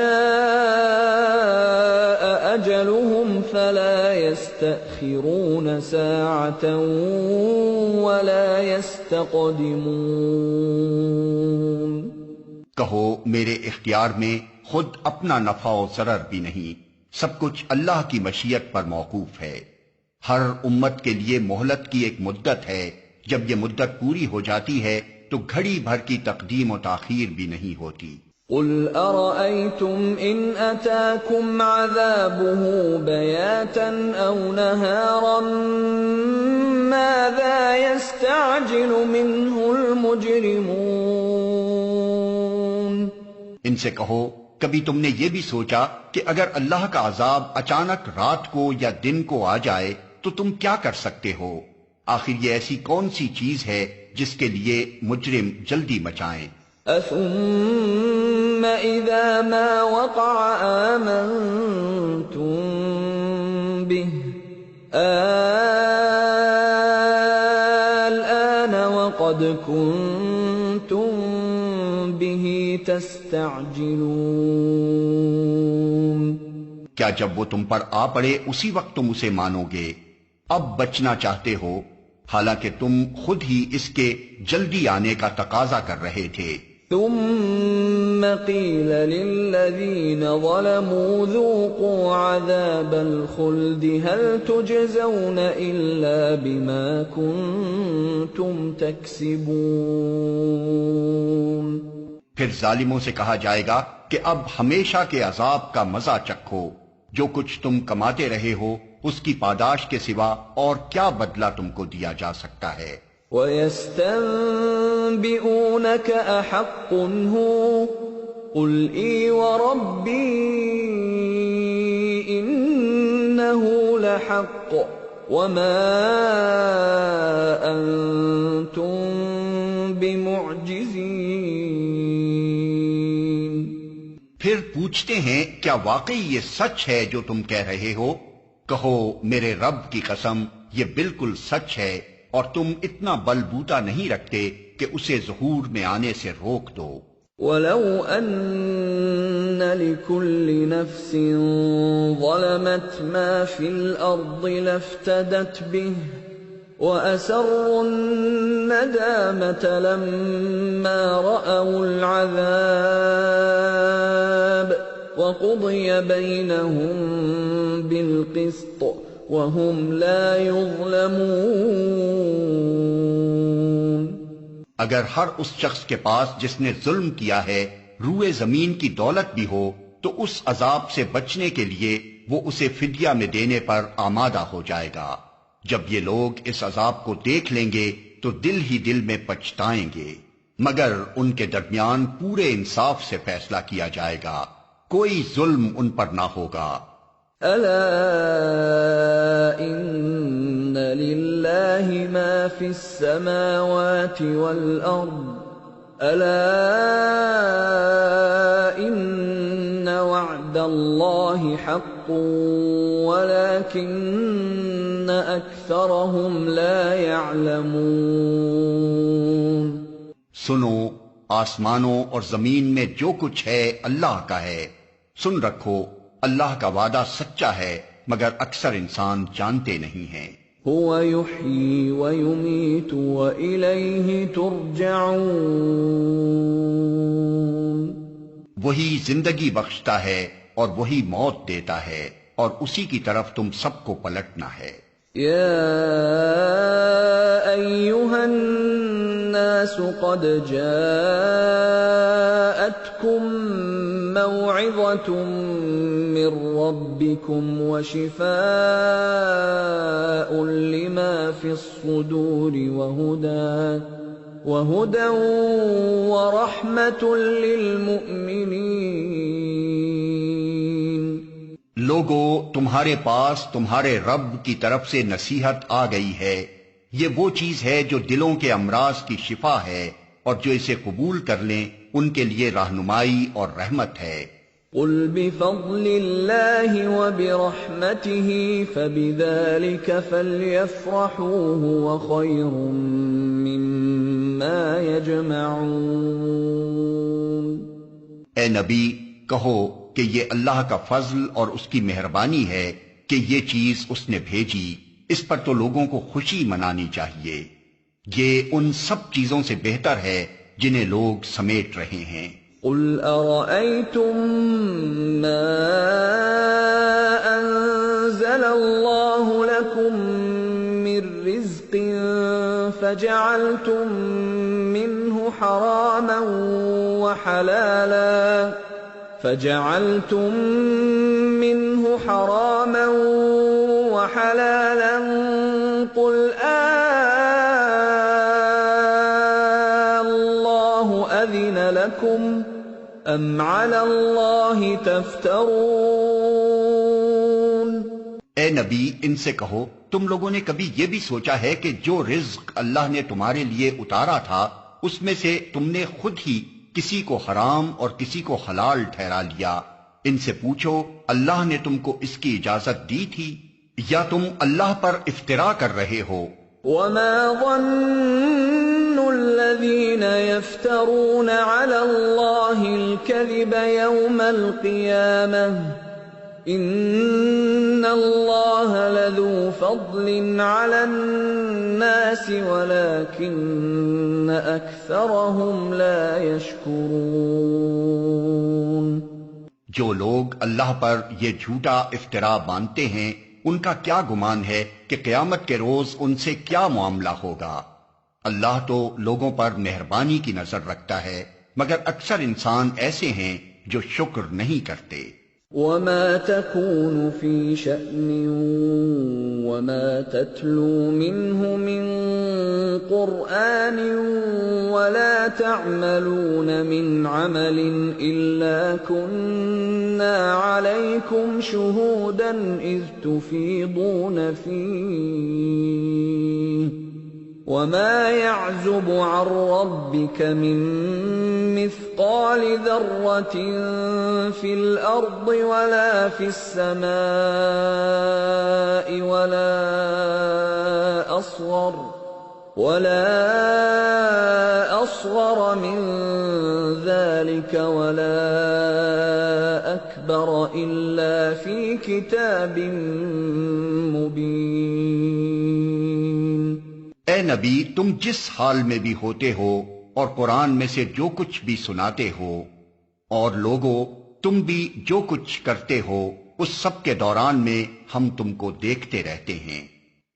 أَجَلُهُمْ فَلَا يَسْتَأْخِرُونَ سَاعَةً وَلَا يَسْتَقْدِمُونَ۔ کہو میرے اختیار میں خود اپنا نفع و ضرر بھی نہیں، سب کچھ اللہ کی مشیت پر موقوف ہے۔ ہر امت کے لیے مہلت کی ایک مدت ہے، جب یہ مدت پوری ہو جاتی ہے تو گھڑی بھر کی تقدیم و تاخیر بھی نہیں ہوتی۔ قُلْ أَرَأَيْتُمْ إِنْ أَتَاكُمْ عَذَابُهُ بَيَاتًا أَوْ نَهَارًا مَاذَا يَسْتَعْجِلُ مِنْهُ الْمُجْرِمُونَ۔ ان سے کہو کبھی تم نے یہ بھی سوچا کہ اگر اللہ کا عذاب اچانک رات کو یا دن کو آ جائے تو تم کیا کر سکتے ہو؟ آخر یہ ایسی کون سی چیز ہے جس کے لیے مجرم جلدی مچائیں؟ أَثُمَّ إِذَا مَا وَقَعَ آمَنْتُمْ بِهِ الْآنَ وَقَدْ كُنْتُمْ بِهِ تَسْتَعْجِلُونَ۔ کیا جب وہ تم پر آ پڑے اسی وقت تم اسے مانو گے؟ اب بچنا چاہتے ہو حالانکہ تم خود ہی اس کے جلدی آنے کا تقاضا کر رہے تھے۔ ثم قيل للذين ظلموا ذوقوا عذاب الخلد هل تجزون إلا بما كنتم تكسبون۔ پھر ظالموں سے کہا جائے گا کہ اب ہمیشہ کے عذاب کا مزہ چکھو، جو کچھ تم کماتے رہے ہو اس کی پاداش کے سوا اور کیا بدلہ تم کو دیا جا سکتا ہے۔ وَيَسْتَنبِئُونَكَ أَحَقٌّ هُوَ قُلْ إِي وَرَبِّي إِنَّهُ لَحَقٌّ وَمَا أَنتُم بِمُعْجِزِينَ۔ پھر پوچھتے ہیں کیا واقعی یہ سچ ہے جو تم کہہ رہے ہو؟ کہو میرے رب کی قسم یہ بالکل سچ ہے، اور تم اتنا بل بوتا نہیں رکھتے کہ اسے ظہور میں آنے سے روک دو۔ وَلَوْ أَنَّ لِكُلِّ نَفْسٍ ظَلَمَتْ مَا فِي الْأَرْضِ لَافْتَدَتْ بِهِ وَأَسَرُّوا النَّدَامَةَ لَمَّا رَأَوُا الْعَذَابَ وَقُضِيَ بَيْنَهُم بِالْقِسْطِ وَهُمْ لَا يُظْلَمُونَ۔ اگر ہر اس شخص کے پاس جس نے ظلم کیا ہے روئے زمین کی دولت بھی ہو تو اس عذاب سے بچنے کے لیے وہ اسے فدیہ میں دینے پر آمادہ ہو جائے گا۔ جب یہ لوگ اس عذاب کو دیکھ لیں گے تو دل ہی دل میں پچھتائیں گے، مگر ان کے درمیان پورے انصاف سے فیصلہ کیا جائے گا، کوئی ظلم ان پر نہ ہوگا۔ أَلَا إِنَّ لِلَّهِ مَا فِي السَّمَاوَاتِ وَالْأَرْضِ أَلَا إِنَّ وَعْدَ اللَّهِ حَقٌّ وَلَكِنَّ أَكْثَرَهُمْ لَا يَعْلَمُونَ۔ سنو، آسمانوں اور زمین میں جو کچھ ہے اللہ کا ہے، سن رکھو اللہ کا وعدہ سچا ہے، مگر اکثر انسان جانتے نہیں ہیں۔ هو يحيي ويميت وإليه ترجعون۔ وہی زندگی بخشتا ہے اور وہی موت دیتا ہے، اور اسی کی طرف تم سب کو پلٹنا ہے۔ يا أيها الناس قد جاءتكم موعظة من ربكم وشفاء لما في الصدور وهدى ورحمة للمؤمنين۔ لوگو، تمہارے پاس تمہارے رب کی طرف سے نصیحت آ گئی ہے، یہ وہ چیز ہے جو دلوں کے امراض کی شفا ہے، اور جو اسے قبول کر لیں ان کے لیے رہنمائی اور رحمت ہے۔ قل بفضل اللہ وبرحمتہ فبذلک فلیفرحوا هو خیر مما یجمعون۔ اے نبی، کہو کہ یہ اللہ کا فضل اور اس کی مہربانی ہے کہ یہ چیز اس نے بھیجی، اس پر تو لوگوں کو خوشی منانی چاہیے، یہ ان سب چیزوں سے بہتر ہے جنہیں لوگ سمیٹ رہے ہیں۔ قل ارأيتم ما انزل الله لكم من رزق فجعلتم منه حراما وحلالا قل الله أذن لكم أم على الله تفترون۔ اے نبی، ان سے کہو تم لوگوں نے کبھی یہ بھی سوچا ہے کہ جو رزق اللہ نے تمہارے لیے اتارا تھا اس میں سے تم نے خود ہی کسی کو حرام اور کسی کو حلال ٹھہرا لیا؟ ان سے پوچھو اللہ نے تم کو اس کی اجازت دی تھی یا تم اللہ پر افترا کر رہے ہو؟ وما ظن الذين يفترون على الله الكذب يوم القيامة إن الله لذو فضل على الناس ولكن أكثرهم لا يشكرون۔ جو لوگ اللہ پر یہ جھوٹا افطرا باندھتے ہیں ان کا کیا گمان ہے کہ قیامت کے روز ان سے کیا معاملہ ہوگا؟ اللہ تو لوگوں پر مہربانی کی نظر رکھتا ہے، مگر اکثر انسان ایسے ہیں جو شکر نہیں کرتے۔ وما تكون في شأن وما تتلو منه من قرآن ولا تعملون من عمل إلا كنا عليكم شهودا إذ تفيضون فيه وما يعزب عن ربك من مثقال ذرة في الأرض ولا في السماء ولا أصغر من ذلك ولا أكبر إلا في كتاب مبين۔ اے نبی، تم جس حال میں بھی ہوتے ہو اور قرآن میں سے جو کچھ بھی سناتے ہو، اور لوگو تم بھی جو کچھ کرتے ہو، اس سب کے دوران میں ہم تم کو دیکھتے رہتے ہیں۔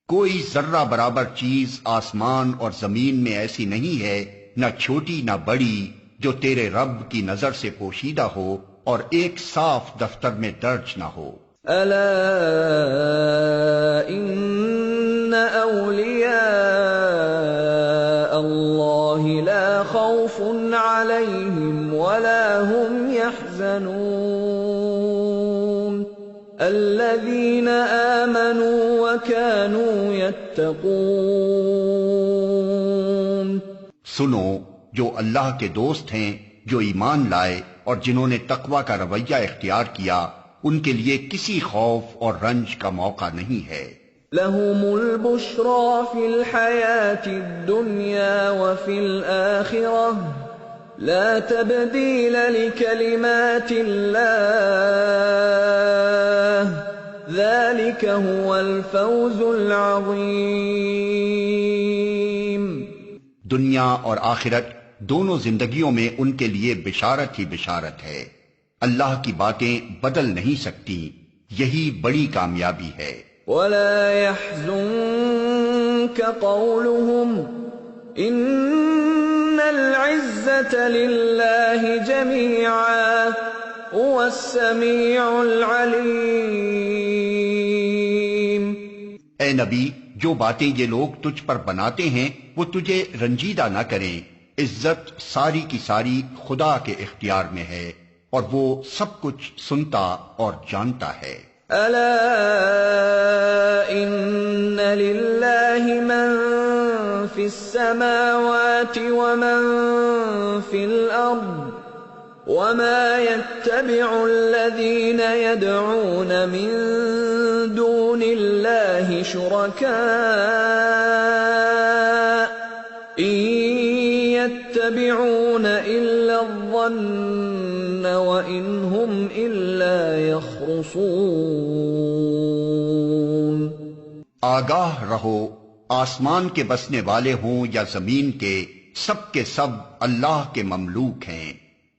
کوئی ذرہ برابر چیز آسمان اور زمین میں ایسی نہیں ہے، نہ چھوٹی نہ بڑی، جو تیرے رب کی نظر سے پوشیدہ ہو اور ایک صاف دفتر میں درج نہ ہو۔ الا ان اولیاء اللہ لا خوف علیہم ولا هم يحزنون الذین آمنوا وكانوا يتقون۔ سنو، جو اللہ کے دوست ہیں، جو ایمان لائے اور جنہوں نے تقوی کا رویہ اختیار کیا، ان کے لیے کسی خوف اور رنج کا موقع نہیں ہے۔ لهم البشرى في الحياة الدنيا وفي الآخرة لا تبديل لكلمات الله ذلك هو الفوز العظيم۔ دنیا اور آخرت دونوں زندگیوں میں ان کے لیے بشارت ہی بشارت ہے۔ اللہ کی باتیں بدل نہیں سکتی، یہی بڑی کامیابی ہے۔ وَلَا يَحْزُنكَ قَوْلُهُمْ إِنَّ الْعِزَّةَ لِلَّهِ جَمِيعًا هُوَ السَّمِيعُ الْعَلِيمُ۔ اے نبی، جو باتیں یہ لوگ تجھ پر بناتے ہیں وہ تجھے رنجیدہ نہ کریں، عزت ساری کی ساری خدا کے اختیار میں ہے اور وہ سب کچھ سنتا اور جانتا ہے۔ الا ان للہ من فی السماوات ومن فی الارض وما يتبع الذین يدعون من دون اللہ شرکاء ان يتبعون الا الظن وان هم الا يخرصون۔ آگاہ رہو، آسمان کے بسنے والے ہوں یا زمین کے سب اللہ کے مملوک ہیں،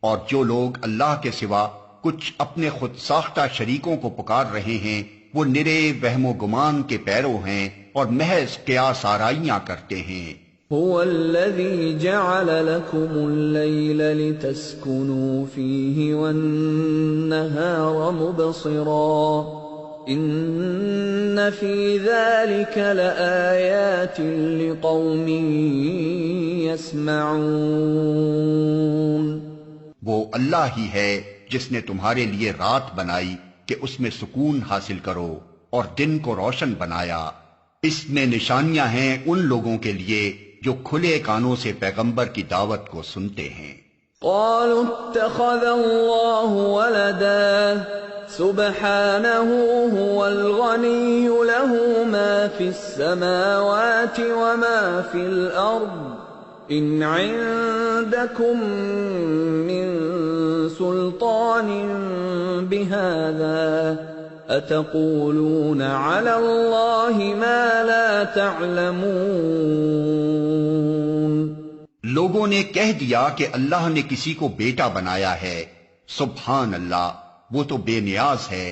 اور جو لوگ اللہ کے سوا کچھ اپنے خود ساختہ شریکوں کو پکار رہے ہیں وہ نرے وہم و گمان کے پیرو ہیں اور محض قیاس آرائیاں کرتے ہیں۔ هو الذي جعل لكم الليل لتسكنوا فيه والنهار مبصرا إن في ذلك لآيات لقوم يسمعون۔ وہ اللہ ہی ہے جس نے تمہارے لیے رات بنائی کہ اس میں سکون حاصل کرو اور دن کو روشن بنایا، اس میں نشانیاں ہیں ان لوگوں کے لیے جو کھلے کانوں سے پیغمبر کی دعوت کو سنتے ہیں۔ قالوا اتخذ اللہ ولدا سبحانہ هو الغنی له ما في السماوات وما في الارض ان عندكم من سلطان بهذا اتقولون على اللہ ما لا تعلمون۔ لوگوں نے کہہ دیا کہ اللہ نے کسی کو بیٹا بنایا ہے۔ سبحان اللہ، وہ تو بے نیاز ہے،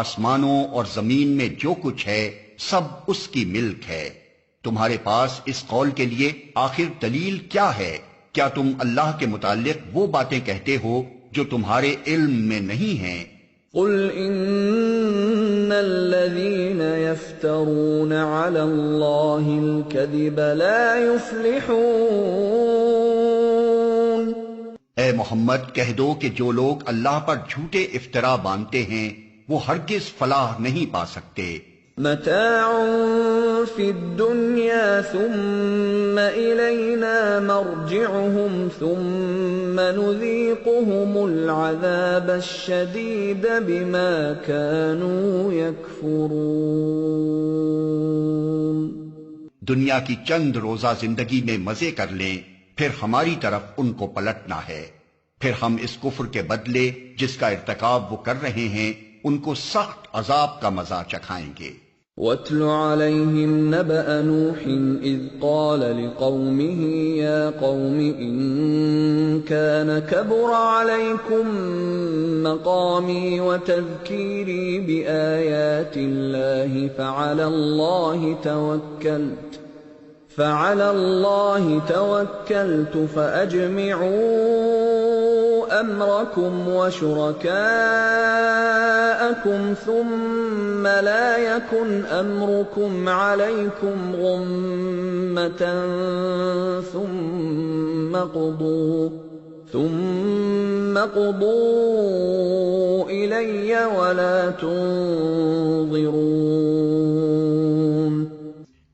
آسمانوں اور زمین میں جو کچھ ہے سب اس کی ملک ہے۔ تمہارے پاس اس قول کے لیے آخر دلیل کیا ہے؟ کیا تم اللہ کے متعلق وہ باتیں کہتے ہو جو تمہارے علم میں نہیں ہیں؟ قل ان الذين يفترون على الله الكذب لا يفلحون۔ اے محمد کہہ دو کہ جو لوگ اللہ پر جھوٹے افطرا باندھتے ہیں وہ ہرگز فلاح نہیں پا سکتے۔ متاع فِي الدُّنْيَا ثُمَّ إِلَيْنَا مَرْجِعُهُمْ ثُمَّ نُذِيقُهُمُ الْعَذَابَ الشَّدِيدَ بِمَا كَانُوا يَكْفُرُونَ۔ دنیا کی چند روزہ زندگی میں مزے کر لیں، پھر ہماری طرف ان کو پلٹنا ہے، پھر ہم اس کفر کے بدلے جس کا ارتکاب وہ کر رہے ہیں ان کو سخت عذاب کا مزہ چکھائیں گے۔ وَاتْلُ عَلَيْهِمْ نَبَأَ نُوحٍ إِذْ قَالَ لِقَوْمِهِ يَا قَوْمِ إِن كَانَ كَبُرَ عَلَيْكُمْ مَقَامِي وَتَذْكِيرِي بِآيَاتِ اللَّهِ فَعَلَى اللَّهِ تَوَكَّلْتُ فَأَجْمِعُوا أَمْرَكُمْ وَشُرَكَاءَكُمْ ثُمَّ لَا يَكُنْ أَمْرُكُمْ عَلَيْكُمْ غُمَّةً ثُمَّ قُضُوا إِلَيَّ وَلَا تُنظِرُونَ۔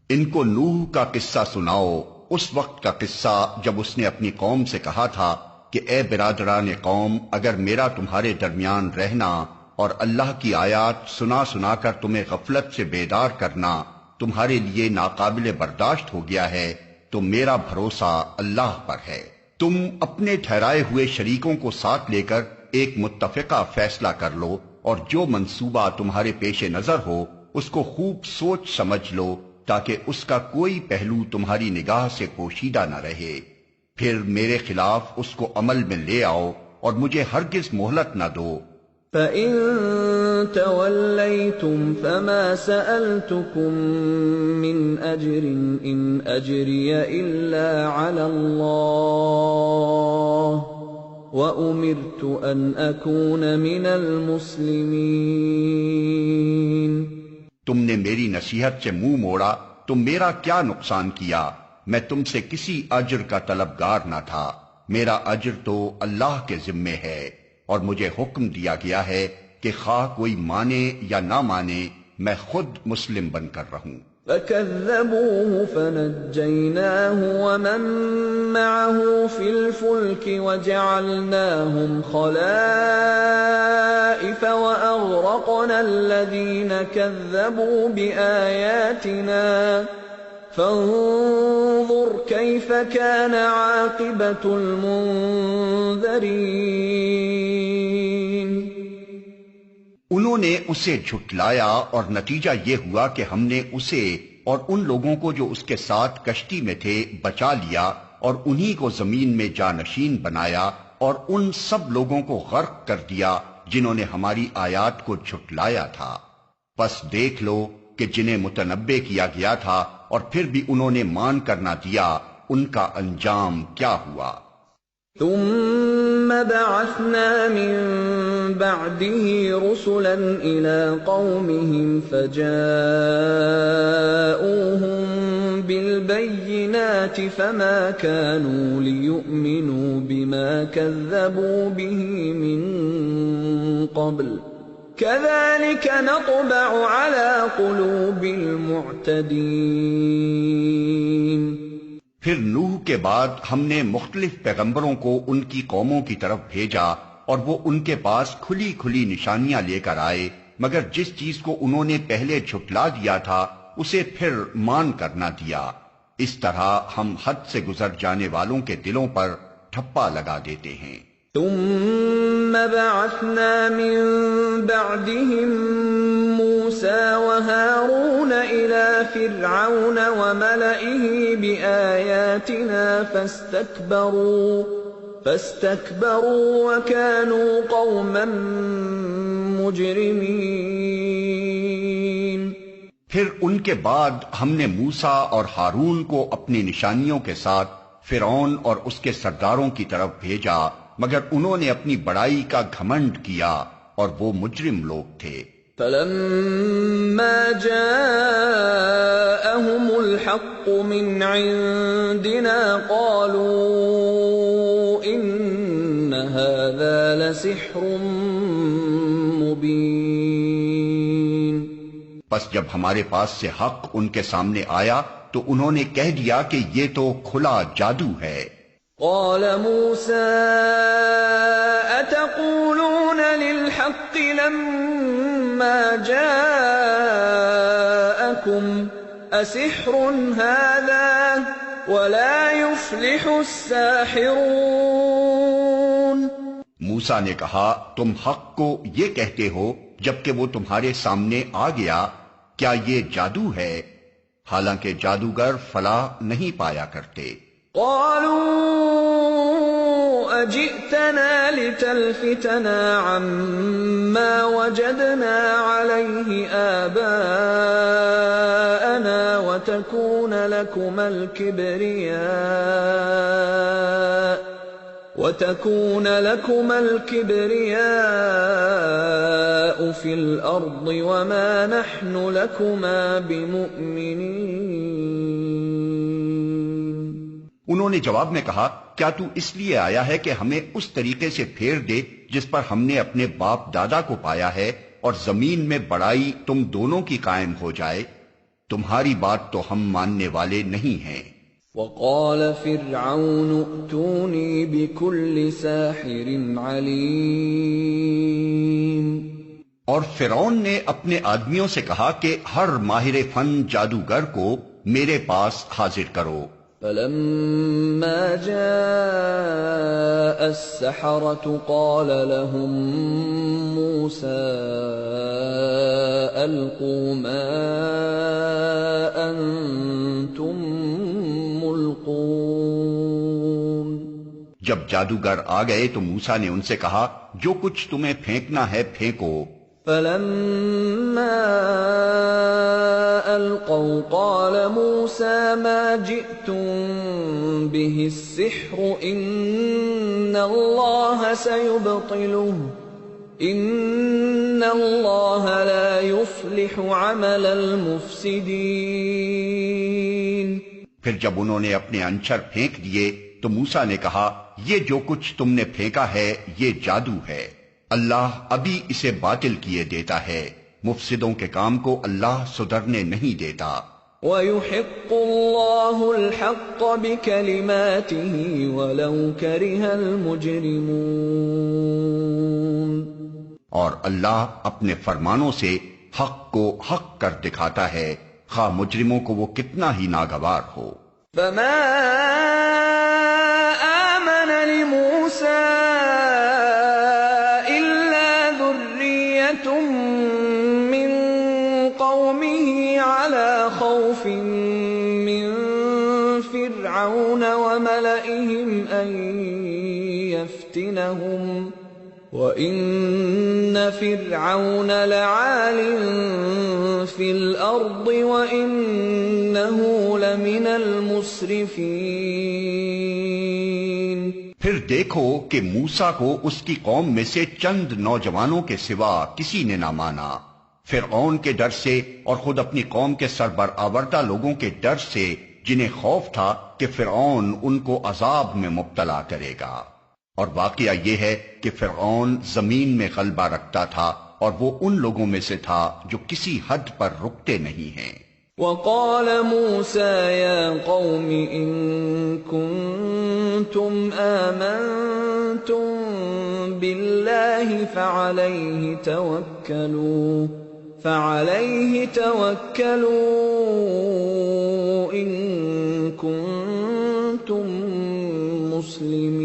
ان کو نوح کا قصہ سناؤ، اس وقت کا قصہ جب اس نے اپنی قوم سے کہا تھا کہ اے برادران قوم، اگر میرا تمہارے درمیان رہنا اور اللہ کی آیات سنا سنا کر تمہیں غفلت سے بیدار کرنا تمہارے لیے ناقابل برداشت ہو گیا ہے تو میرا بھروسہ اللہ پر ہے۔ تم اپنے ٹھہرائے ہوئے شریکوں کو ساتھ لے کر ایک متفقہ فیصلہ کر لو، اور جو منصوبہ تمہارے پیش نظر ہو اس کو خوب سوچ سمجھ لو تاکہ اس کا کوئی پہلو تمہاری نگاہ سے پوشیدہ نہ رہے، پھر میرے خلاف اس کو عمل میں لے آؤ اور مجھے ہرگز مہلت نہ دو۔ فَإِن تَوَلَّيْتُمْ فَمَا سَأَلْتُكُم مِّنْ أَجْرٍ إِنْ أَجْرِيَ إِلَّا عَلَى اللَّهِ وَأُمِرْتُ أَنْ أَكُونَ مِنَ الْمُسْلِمِينَ۔ تم نے میری نصیحت سے منہ موڑا تو میرا کیا نقصان کیا؟ میں تم سے کسی اجر کا طلبگار نہ تھا، میرا اجر تو اللہ کے ذمے ہے، اور مجھے حکم دیا گیا ہے کہ خواہ کوئی مانے یا نہ مانے میں خود مسلم بن کر رہوں۔ فَكَذَّبُوهُ فَنَجَّيْنَاهُ وَمَن مَّعَهُ فِي الْفُلْكِ وَجَعَلْنَاهُمْ خَلَائِفَ وَأَغْرَقْنَا الَّذِينَ كَذَّبُوا بِآيَاتِنَا فَانظُرْ كَيْفَ كَانَ عَاقِبَةُ الْمُنذَرِينَ۔ انہوں نے اسے جھٹلایا اور نتیجہ یہ ہوا کہ ہم نے اسے اور ان لوگوں کو جو اس کے ساتھ کشتی میں تھے بچا لیا، اور انہی کو زمین میں جانشین بنایا، اور ان سب لوگوں کو غرق کر دیا جنہوں نے ہماری آیات کو جھٹلایا تھا۔ پس دیکھ لو کہ جنہیں متنبع کیا گیا تھا اور پھر بھی انہوں نے مان کر نہ دیا، ان کا انجام کیا ہوا۔ ثم بعثنا من بعده رسلا إلى قومهم فجاءوهم بالبينات فما كانوا ليؤمنوا بما كذبوا به من قبل كذلك نطبع على قلوب المعتدين۔ پھر نوح کے بعد ہم نے مختلف پیغمبروں کو ان کی قوموں کی طرف بھیجا، اور وہ ان کے پاس کھلی کھلی نشانیاں لے کر آئے، مگر جس چیز کو انہوں نے پہلے جھٹلا دیا تھا اسے پھر مان کر نہ دیا۔ اس طرح ہم حد سے گزر جانے والوں کے دلوں پر ٹھپا لگا دیتے ہیں۔ ثم بعثنا من بعدهم موسى وهارون إلى فرعون وملئه بآياتنا فاستكبروا وكانوا قوما مجرمين۔ پھر ان کے بعد ہم نے موسیٰ اور ہارون کو اپنی نشانیوں کے ساتھ فرعون اور اس کے سرداروں کی طرف بھیجا، مگر انہوں نے اپنی بڑائی کا گھمنڈ کیا اور وہ مجرم لوگ تھے۔ فَلَمَّا جَاءَهُمُ الْحَقُّ مِنْ عِنْدِنَا قَالُوا إِنَّ هَذَا لَسِحْرٌ مُبِينٌ۔ پس جب ہمارے پاس سے حق ان کے سامنے آیا تو انہوں نے کہہ دیا کہ یہ تو کھلا جادو ہے۔ قال موسى أتقولون للحق لما جاءكم أسحر هذا ولا يفلح الساحرون۔ موسیٰ نے کہا تم حق کو یہ کہتے ہو جبکہ وہ تمہارے سامنے آ گیا، کیا یہ جادو ہے؟ حالانکہ جادوگر فلاح نہیں پایا کرتے۔ قالوا أجئتنا لتلفتنا عما وجدنا عليه آباءنا وتكون لكما الكبرياء في الأرض وما نحن لكما بمؤمنين۔ انہوں نے جواب میں کہا کیا تو اس لیے آیا ہے کہ ہمیں اس طریقے سے پھیر دے جس پر ہم نے اپنے باپ دادا کو پایا ہے، اور زمین میں بڑائی تم دونوں کی قائم ہو جائے؟ تمہاری بات تو ہم ماننے والے نہیں ہیں۔ وقال فرعون ائتوني بكل ساحر عليم۔ اور فرعون نے اپنے آدمیوں سے کہا کہ ہر ماہر فن جادوگر کو میرے پاس حاضر کرو۔ فلما جاء السحرة قال لهم موسى ألقوا ما أنتم ملقون۔ جب جادوگر آ گئے تو موسیٰ نے ان سے کہا جو کچھ تمہیں پھینکنا ہے پھینکو۔ فلما ألقوا قال موسى ما جئتم به السحر إن الله سيبطله إن الله لا يفلح عمل المفسدين۔ پھر جب انہوں نے اپنے انچر پھینک دیے تو موسیٰ نے کہا یہ جو کچھ تم نے پھینکا ہے یہ جادو ہے، اللہ ابھی اسے باطل کیے دیتا ہے، مفسدوں کے کام کو اللہ سدھرنے نہیں دیتا۔ وَيُحِقُّ اللَّهُ الْحَقَّ بِكَلِمَاتِهِ وَلَوْ كَرِهَ الْمُجْرِمُونَ۔ اور اللہ اپنے فرمانوں سے حق کو حق کر دکھاتا ہے، خواہ مجرموں کو وہ کتنا ہی ناگوار ہو۔ فَمَا آمَنَ لِمُوسَىٰ إِلَّا ذُرِّيَّةٌ مِّن قَوْمِهِ عَلَىٰ خَوْفٍ مِّن فِرْعَوْنَ وَمَلَئِهِمْ أَن يَفْتِنَهُمْ وَإِنَّ فِرْعَوْنَ لَعَالٍ فِي الْأَرْضِ وَإِنَّهُ لَمِنَ الْمُسْرِفِينَ۔ پھر دیکھو کہ موسیٰ کو اس کی قوم میں سے چند نوجوانوں کے سوا کسی نے نہ مانا، فرعون کے ڈر سے اور خود اپنی قوم کے سربرآوردہ لوگوں کے ڈر سے، جنہیں خوف تھا کہ فرعون ان کو عذاب میں مبتلا کرے گا۔ اور واقعہ یہ ہے کہ فرعون زمین میں غلبہ رکھتا تھا اور وہ ان لوگوں میں سے تھا جو کسی حد پر رکتے نہیں ہیں۔ وقال موسى يا قوم إن كنتم آمنتم بالله فعليه توكلوا إن كنتم مسلمين۔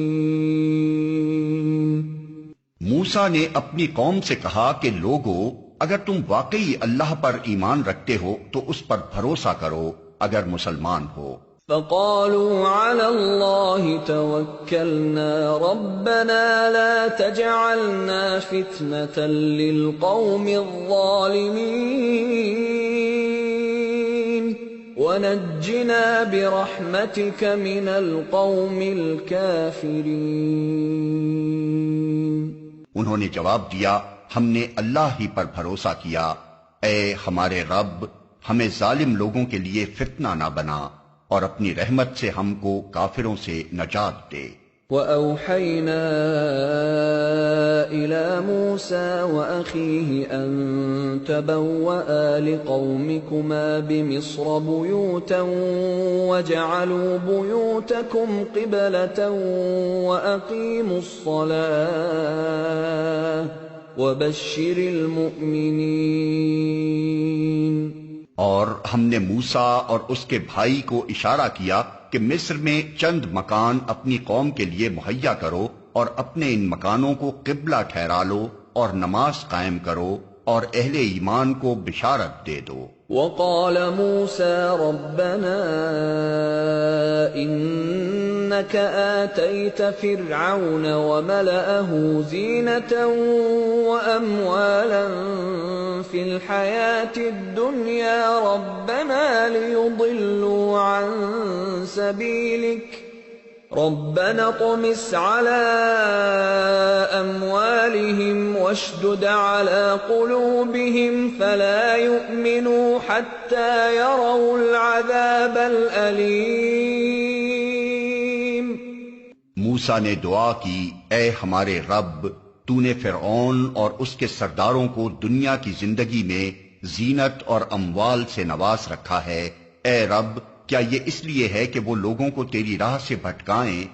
موسیٰ نے اپنی قوم سے کہا کہ لوگو اگر تم واقعی اللہ پر ایمان رکھتے ہو تو اس پر بھروسہ کرو اگر مسلمان ہو۔ فقالوا على الله توكلنا ربنا لا تجعلنا فتنة للقوم الظالمين ونجنا برحمتك من القوم الكافرين۔ انہوں نے جواب دیا ہم نے اللہ ہی پر بھروسہ کیا، اے ہمارے رب ہمیں ظالم لوگوں کے لیے فتنہ نہ بنا اور اپنی رحمت سے ہم کو کافروں سے نجات دے۔ وَأَوْحَيْنَا إِلَى مُوسَى وَأَخِيهِ أَن تبوأ لقومكما بمصر بيوتا وجعلوا بيوتكم قبلة وأقيموا الصلاة وبشر المؤمنين۔ اور ہم نے موسیٰ اور اس کے بھائی کو اشارہ کیا کہ مصر میں چند مکان اپنی قوم کے لیے مہیا کرو اور اپنے ان مکانوں کو قبلہ ٹھہرا لو اور نماز قائم کرو اور اہل ایمان کو بشارت دے دو۔ وقال موسى ربنا إنك آتيت فرعون وملأه زينة وأموالا في الحياة الدنيا ربنا ليضلوا عن سبيلك ربنا اطمس على أموالهم واشدد على قلوبهم فلا يؤمنوا حتى يروا العذاب الأليم۔ موسیٰ نے دعا کی، اے ہمارے رب، تو نے فرعون اور اس کے سرداروں کو دنیا کی زندگی میں زینت اور اموال سے نواز رکھا ہے، اے رب کیا یہ اس لیے ہے کہ وہ لوگوں کو تیری راہ سے بھٹکائیں؟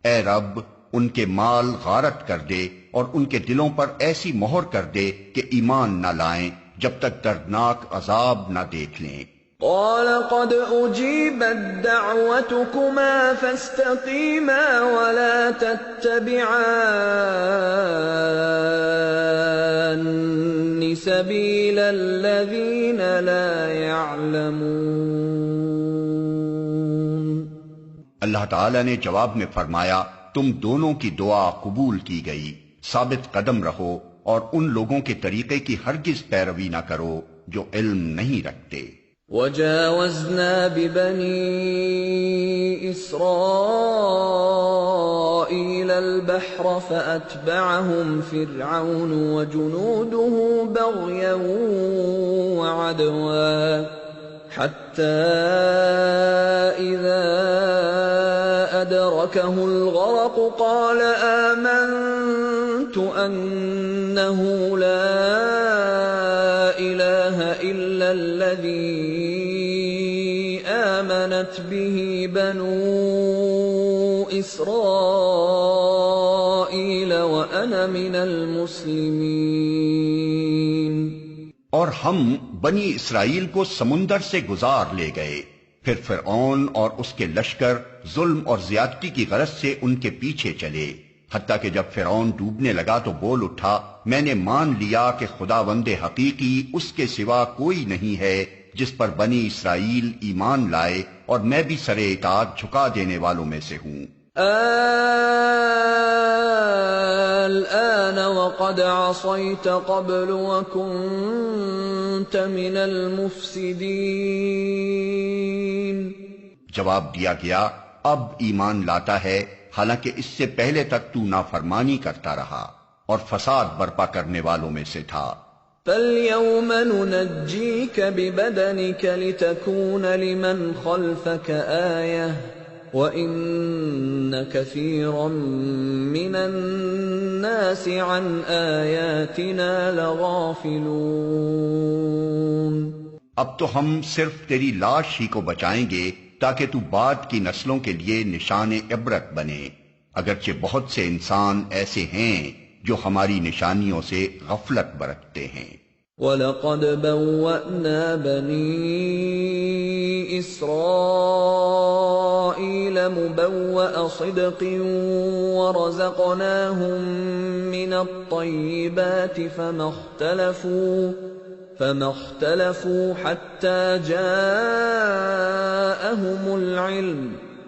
اے رب ان کے مال غارت کر دے اور ان کے دلوں پر ایسی مہر کر دے کہ ایمان نہ لائیں جب تک دردناک عذاب نہ دیکھ لیں۔ قال قد أجيبت دعوتكما فاستقيما ولا تتبعان سبيل الذين لا يعلمون۔ اللہ تعالیٰ نے جواب میں فرمایا، تم دونوں کی دعا قبول کی گئی، ثابت قدم رہو اور ان لوگوں کے طریقے کی ہرگز پیروی نہ کرو جو علم نہیں رکھتے۔ وجاوزنا ببني إسرائيل البحر فأتبعهم فرعون وجنوده بغيا وعدوا حتى إذا أدركه الغرق قال آمنت أنه لا إله إلا الذي آمنت به بنو إسرائيل وأنا من المسلمين۔ اور ہم بنی اسرائیل کو سمندر سے گزار لے گئے، پھر فرعون اور اس کے لشکر ظلم اور زیادتی کی غرض سے ان کے پیچھے چلے، حتیٰ کہ جب فرعون ڈوبنے لگا تو بول اٹھا، میں نے مان لیا کہ خداوند حقیقی اس کے سوا کوئی نہیں ہے جس پر بنی اسرائیل ایمان لائے، اور میں بھی سر اطاعت جھکا دینے والوں میں سے ہوں۔ الآن وقد عصيت قبل وكنت من المفسدين۔ جواب دیا گیا، اب ایمان لاتا ہے حالانکہ اس سے پہلے تک تو نافرمانی کرتا رہا اور فساد برپا کرنے والوں میں سے تھا۔ فَالْيَوْمَ نُنَجِّيكَ بِبَدَنِكَ لِتَكُونَ لِمَنْ خَلْفَكَ آيَةً وَإِنَّ كَثِيرًا مِّنَ النَّاسِ عَنْ آيَاتِنَا لَغَافِلُونَ۔ اب تو ہم صرف تیری لاش ہی کو بچائیں گے تاکہ تو بعد کی نسلوں کے لیے نشان عبرت بنے، اگرچہ بہت سے انسان ایسے ہیں جو ہماری نشانیوں سے غفلت برتتے ہیں۔ وَلَقَدْ بَوَّأْنَا بَنِي إِسْرَائِيلَ مُبَوَّأَ صِدْقٍ وَرَزَقْنَاهُم مِّنَ الطَّيِّبَاتِ فَمَا اخْتَلَفُوا حَتَّى جَاءَهُمُ الْعِلْمُ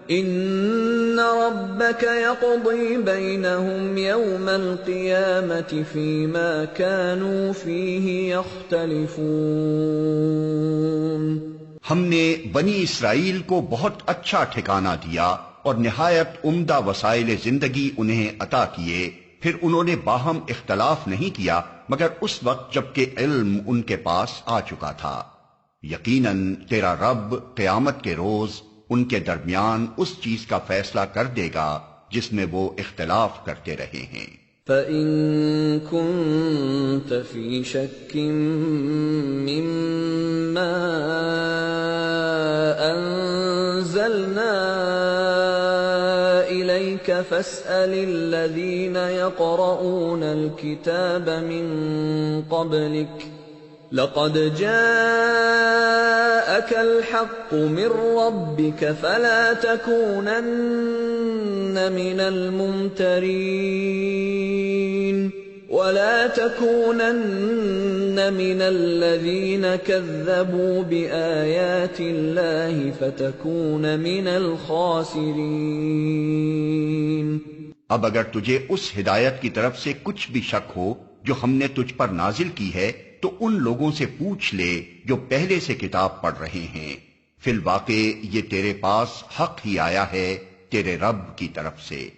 إِنَّ رَبَّكَ يَقْضِي بَيْنَهُمْ يَوْمَ الْقِيَامَةِ فِيمَا كَانُوا فِيهِ يَخْتَلِفُونَ۔ ہم نے بنی اسرائیل کو بہت اچھا ٹھکانہ دیا اور نہایت عمدہ وسائل زندگی انہیں عطا کیے، پھر انہوں نے باہم اختلاف نہیں کیا مگر اس وقت جبکہ علم ان کے پاس آ چکا تھا۔ یقیناً تیرا رب قیامت کے روز ان کے درمیان اس چیز کا فیصلہ کر دے گا جس میں وہ اختلاف کرتے رہے ہیں۔ فَإِن كُنتَ فِي شَكٍّ مِّمَّا أَنزَلْنَا إِلَيْكَ فَاسْأَلِ الَّذِينَ يَقْرَؤُونَ الْكِتَابَ مِن قَبْلِكَ لَقَدْ جَاءَكَ الْحَقُّ مِن رَّبِّكَ فَلَا تَكُونَنَّ مِنَ الْمُمْتَرِينَ وَلَا تَكُونَنَّ مِنَ الَّذِينَ كَذَّبُوا بِآيَاتِ اللَّهِ فَتَكُونَ مِنَ الْخَاسِرِينَ۔ اب اگر تجھے اس ہدایت کی طرف سے کچھ بھی شک ہو جو ہم نے تجھ پر نازل کی ہے تو ان لوگوں سے پوچھ لے جو پہلے سے کتاب پڑھ رہے ہیں، فی الواقع یہ تیرے پاس حق ہی آیا ہے تیرے رب کی طرف سے،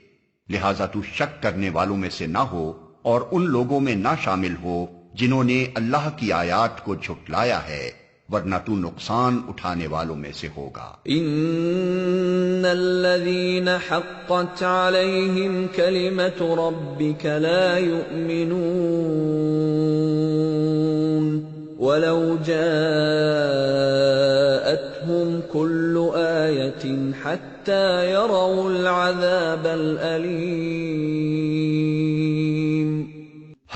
لہذا تو شک کرنے والوں میں سے نہ ہو اور ان لوگوں میں نہ شامل ہو جنہوں نے اللہ کی آیات کو جھٹلایا ہے، ورنہ تو نقصان اٹھانے والوں میں سے ہوگا۔ ان الذين حقت عليهم كلمة ربك لا يؤمنون ولو جاءتهم كل آية حتى يروا العذاب الأليم۔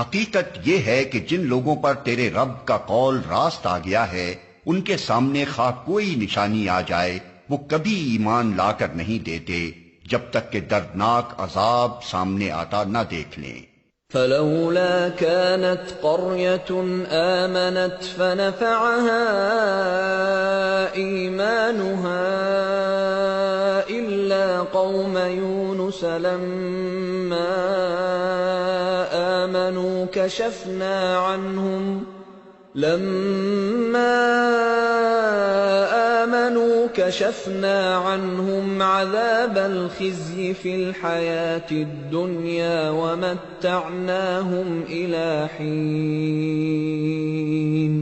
حقیقت یہ ہے کہ جن لوگوں پر تیرے رب کا قول راست آ گیا ہے ان کے سامنے خواہ کوئی نشانی آ جائے وہ کبھی ایمان لا کر نہیں دیتے جب تک کہ دردناک عذاب سامنے آتا نہ دیکھ لیں۔ فلولا كانت قرية آمنت فنفعها إيمانها إلا قوم يونس لما آمنوا كشفنا عنهم عذاب الخزي في الحياة الدنيا ومتعناهم إلى حين۔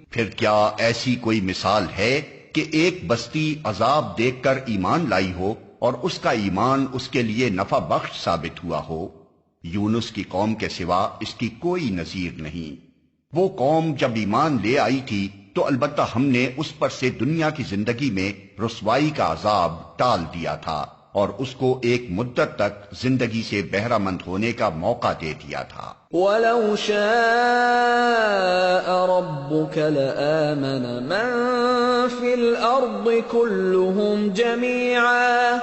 پھر کیا ایسی کوئی مثال ہے کہ ایک بستی عذاب دیکھ کر ایمان لائی ہو اور اس کا ایمان اس کے لیے نفع بخش ثابت ہوا ہو؟ یونس کی قوم کے سوا اس کی کوئی نظیر نہیں۔ وہ قوم جب ایمان لے آئی تھی تو البتہ ہم نے اس پر سے دنیا کی زندگی میں رسوائی کا عذاب ٹال دیا تھا اور اس کو ایک مدت تک زندگی سے بہرہ مند ہونے کا موقع دے دیا تھا۔ وَلَوْ شَاءَ رَبُّكَ لَآمَنَ مَن فِي الْأَرْضِ كُلُّهُمْ جَمِيعًا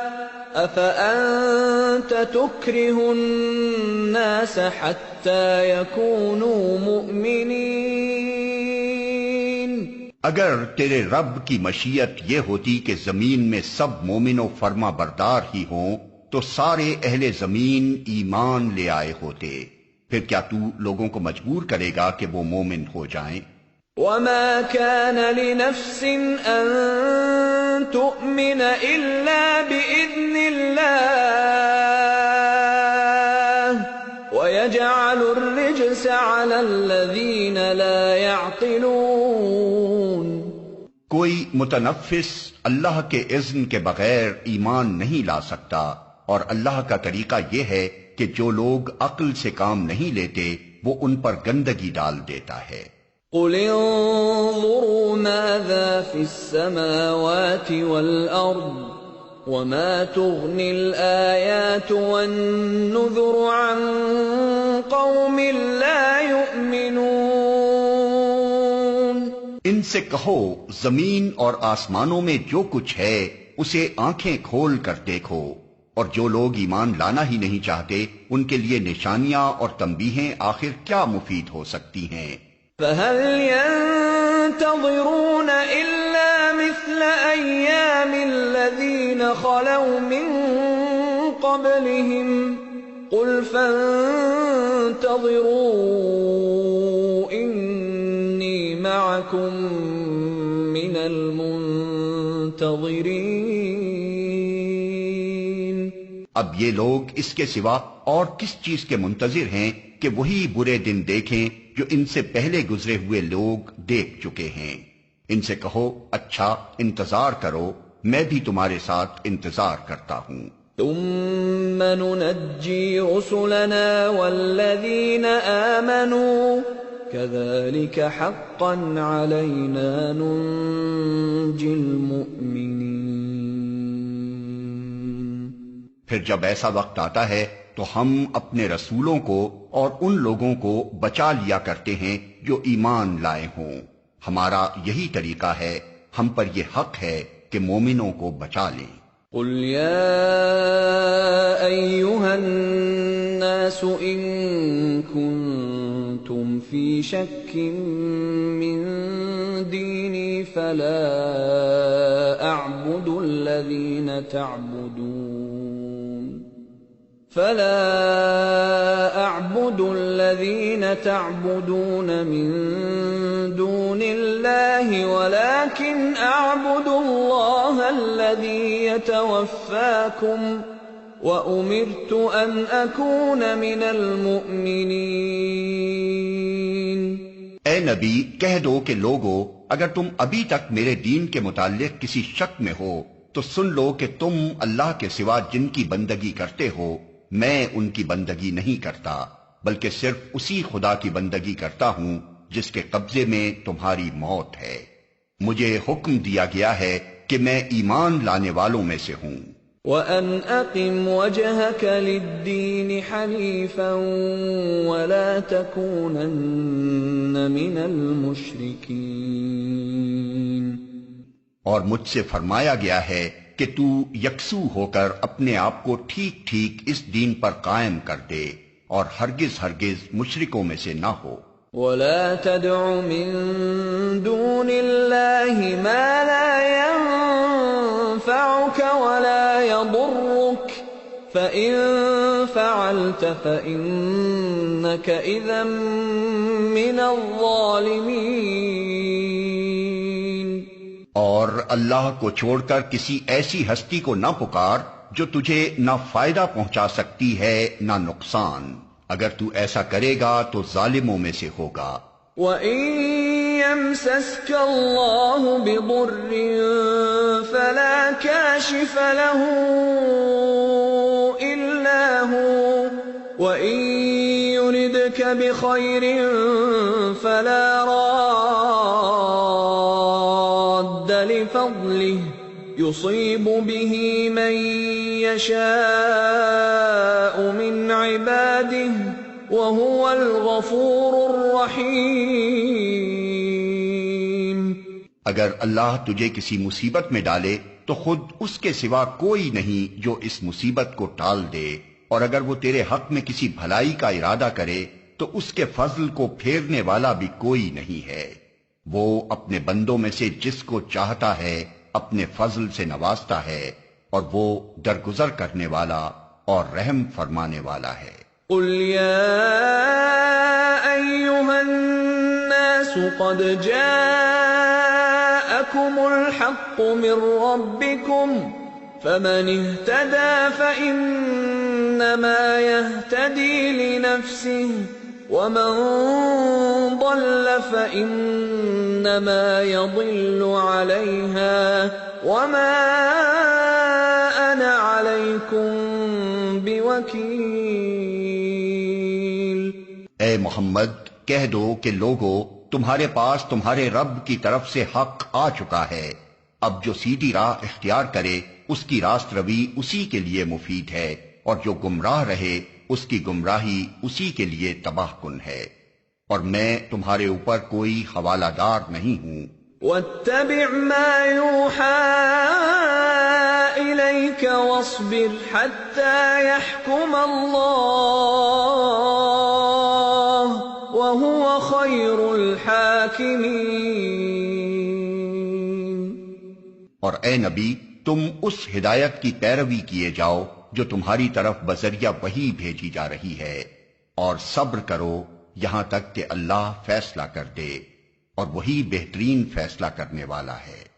أَفَأَنْتَ تُكْرِهُ النَّاسَ حَتَّى يَكُونُوا مُؤْمِنِينَ۔ اگر تیرے رب کی مشیت یہ ہوتی کہ زمین میں سب مومن و فرما بردار ہی ہوں تو سارے اہل زمین ایمان لے آئے ہوتے، پھر کیا تو لوگوں کو مجبور کرے گا کہ وہ مومن ہو جائیں؟ وَمَا كَانَ لِنَفْسٍ أَن تُؤْمِنَ إِلَّا بِإِذْنِ اللَّهِ وَيَجْعَلُ الرِّجْسَ عَلَى الَّذِينَ لَا يَعْقِلُونَ۔ کوئی متنفس اللہ کے اذن کے بغیر ایمان نہیں لا سکتا، اور اللہ کا طریقہ یہ ہے کہ جو لوگ عقل سے کام نہیں لیتے وہ ان پر گندگی ڈال دیتا ہے۔ قُلِ انظُرُوا مَاذَا فِي السَّمَاوَاتِ وَالْأَرْضِ وَمَا تُغْنِي الْآيَاتُ وَالنُّذُرُ عَن قَوْمٍ لَّا يُؤْمِنُونَ۔ ان سے کہو زمین اور آسمانوں میں جو کچھ ہے اسے آنکھیں کھول کر دیکھو، اور جو لوگ ایمان لانا ہی نہیں چاہتے ان کے لیے نشانیاں اور تنبیہیں آخر کیا مفید ہو سکتی ہیں؟ فَهَلْ يَنتَظِرُونَ إِلَّا مِثْلَ أَيَّامِ الَّذِينَ خَلَوْا مِن قَبْلِهِمْ قُلْ فَانتَظِرُوا إِنِّي مَعَكُم مِّنَ الْمُنتَظِرِينَ۔ اب یہ لوگ اس کے سوا اور کس چیز کے منتظر ہیں کہ وہی برے دن دیکھیں جو ان سے پہلے گزرے ہوئے لوگ دیکھ چکے ہیں۔ ان سے کہو اچھا انتظار کرو، میں بھی تمہارے ساتھ انتظار کرتا ہوں۔ ثم ننجي رسلنا والذين آمنوا كذلك حقا علينا ننجي المؤمنين۔ پھر جب ایسا وقت آتا ہے تو ہم اپنے رسولوں کو اور ان لوگوں کو بچا لیا کرتے ہیں جو ایمان لائے ہوں۔ ہمارا یہی طریقہ ہے، ہم پر یہ حق ہے کہ مومنوں کو بچا لیں۔ قل يا أيها الناس إن كنتم في شك من ديني فلا أعبد الذين تعبدون من دون الله ولكن أعبد الله الذي يتوفاكم وأمرت أن أكون من المؤمنين۔ اے نبی کہہ دو کہ لوگو، اگر تم ابھی تک میرے دین کے متعلق کسی شک میں ہو تو سن لو کہ تم اللہ کے سوا جن کی بندگی کرتے ہو میں ان کی بندگی نہیں کرتا، بلکہ صرف اسی خدا کی بندگی کرتا ہوں جس کے قبضے میں تمہاری موت ہے۔ مجھے حکم دیا گیا ہے کہ میں ایمان لانے والوں میں سے ہوں۔ وَأَنْ أَقِمْ وَجْهَكَ لِلدِّينِ حَنِيفًا وَلَا تَكُونَنَّ مِنَ الْمُشْرِكِينَ۔ اور مجھ سے فرمایا گیا ہے کہ تو یکسو ہو کر اپنے آپ کو ٹھیک ٹھیک اس دین پر قائم کر دے اور ہرگز ہرگز مشرکوں میں سے نہ ہو۔ وَلَا تَدْعُ مِن دُونِ اللَّهِ مَا لَا يَنفَعُكَ وَلَا يَضُرُّكَ فَإِن فَعَلْتَ فَإِنَّكَ إِذًا مِّنَ الظَّالِمِينَ۔ اور اللہ کو چھوڑ کر کسی ایسی ہستی کو نہ پکار جو تجھے نہ فائدہ پہنچا سکتی ہے نہ نقصان، اگر تو ایسا کرے گا تو ظالموں میں سے ہوگا۔ وَإِن يَمْسَسْكَ اللَّهُ بِضُرٍّ فَلَا كَاشِفَ لَهُ إِلَّا هُوَ وَإِن يُرِدْكَ بِخَيْرٍ فَلَا رَادَّ لِفَضْلِهِ يُصِيبُ بِهِ مَن يَشَاءُ مِنْ عِبَادِهِ وَهُوَ الْغَفُورُ الرَّحِيمُ۔ اگر اللہ تجھے کسی مصیبت میں ڈالے تو خود اس کے سوا کوئی نہیں جو اس مصیبت کو ٹال دے، اور اگر وہ تیرے حق میں کسی بھلائی کا ارادہ کرے تو اس کے فضل کو پھیرنے والا بھی کوئی نہیں ہے۔ وہ اپنے بندوں میں سے جس کو چاہتا ہے اپنے فضل سے نوازتا ہے، اور وہ درگزر کرنے والا اور رحم فرمانے والا ہے۔ قل يا أيها الناس قد جاءكم الحق من ربكم فمن اهتدى فإنما يهتدي لنفسه ومن ضل فإنما يضل عليها وما أنا عليكم بوكيل۔ اے محمد کہہ دو کہ لوگو، تمہارے پاس تمہارے رب کی طرف سے حق آ چکا ہے، اب جو سیدھی راہ اختیار کرے اس کی راست روی اسی کے لیے مفید ہے، اور جو گمراہ رہے اس کی گمراہی اسی کے لیے تباہ کن ہے، اور میں تمہارے اوپر کوئی حوالہ دار نہیں ہوں۔ وَاتَّبِعْ مَا يُوحَىٰ إِلَيْكَ وَاصْبِرْ حَتَّىٰ يَحْكُمَ اللَّهُ وَهُوَ خَيْرُ الْحَاكِمِينَ۔ اور اے نبی تم اس ہدایت کی پیروی کیے جاؤ جو تمہاری طرف بذریعہ وحی بھیجی جا رہی ہے، اور صبر کرو یہاں تک کہ اللہ فیصلہ کر دے، اور وہی بہترین فیصلہ کرنے والا ہے۔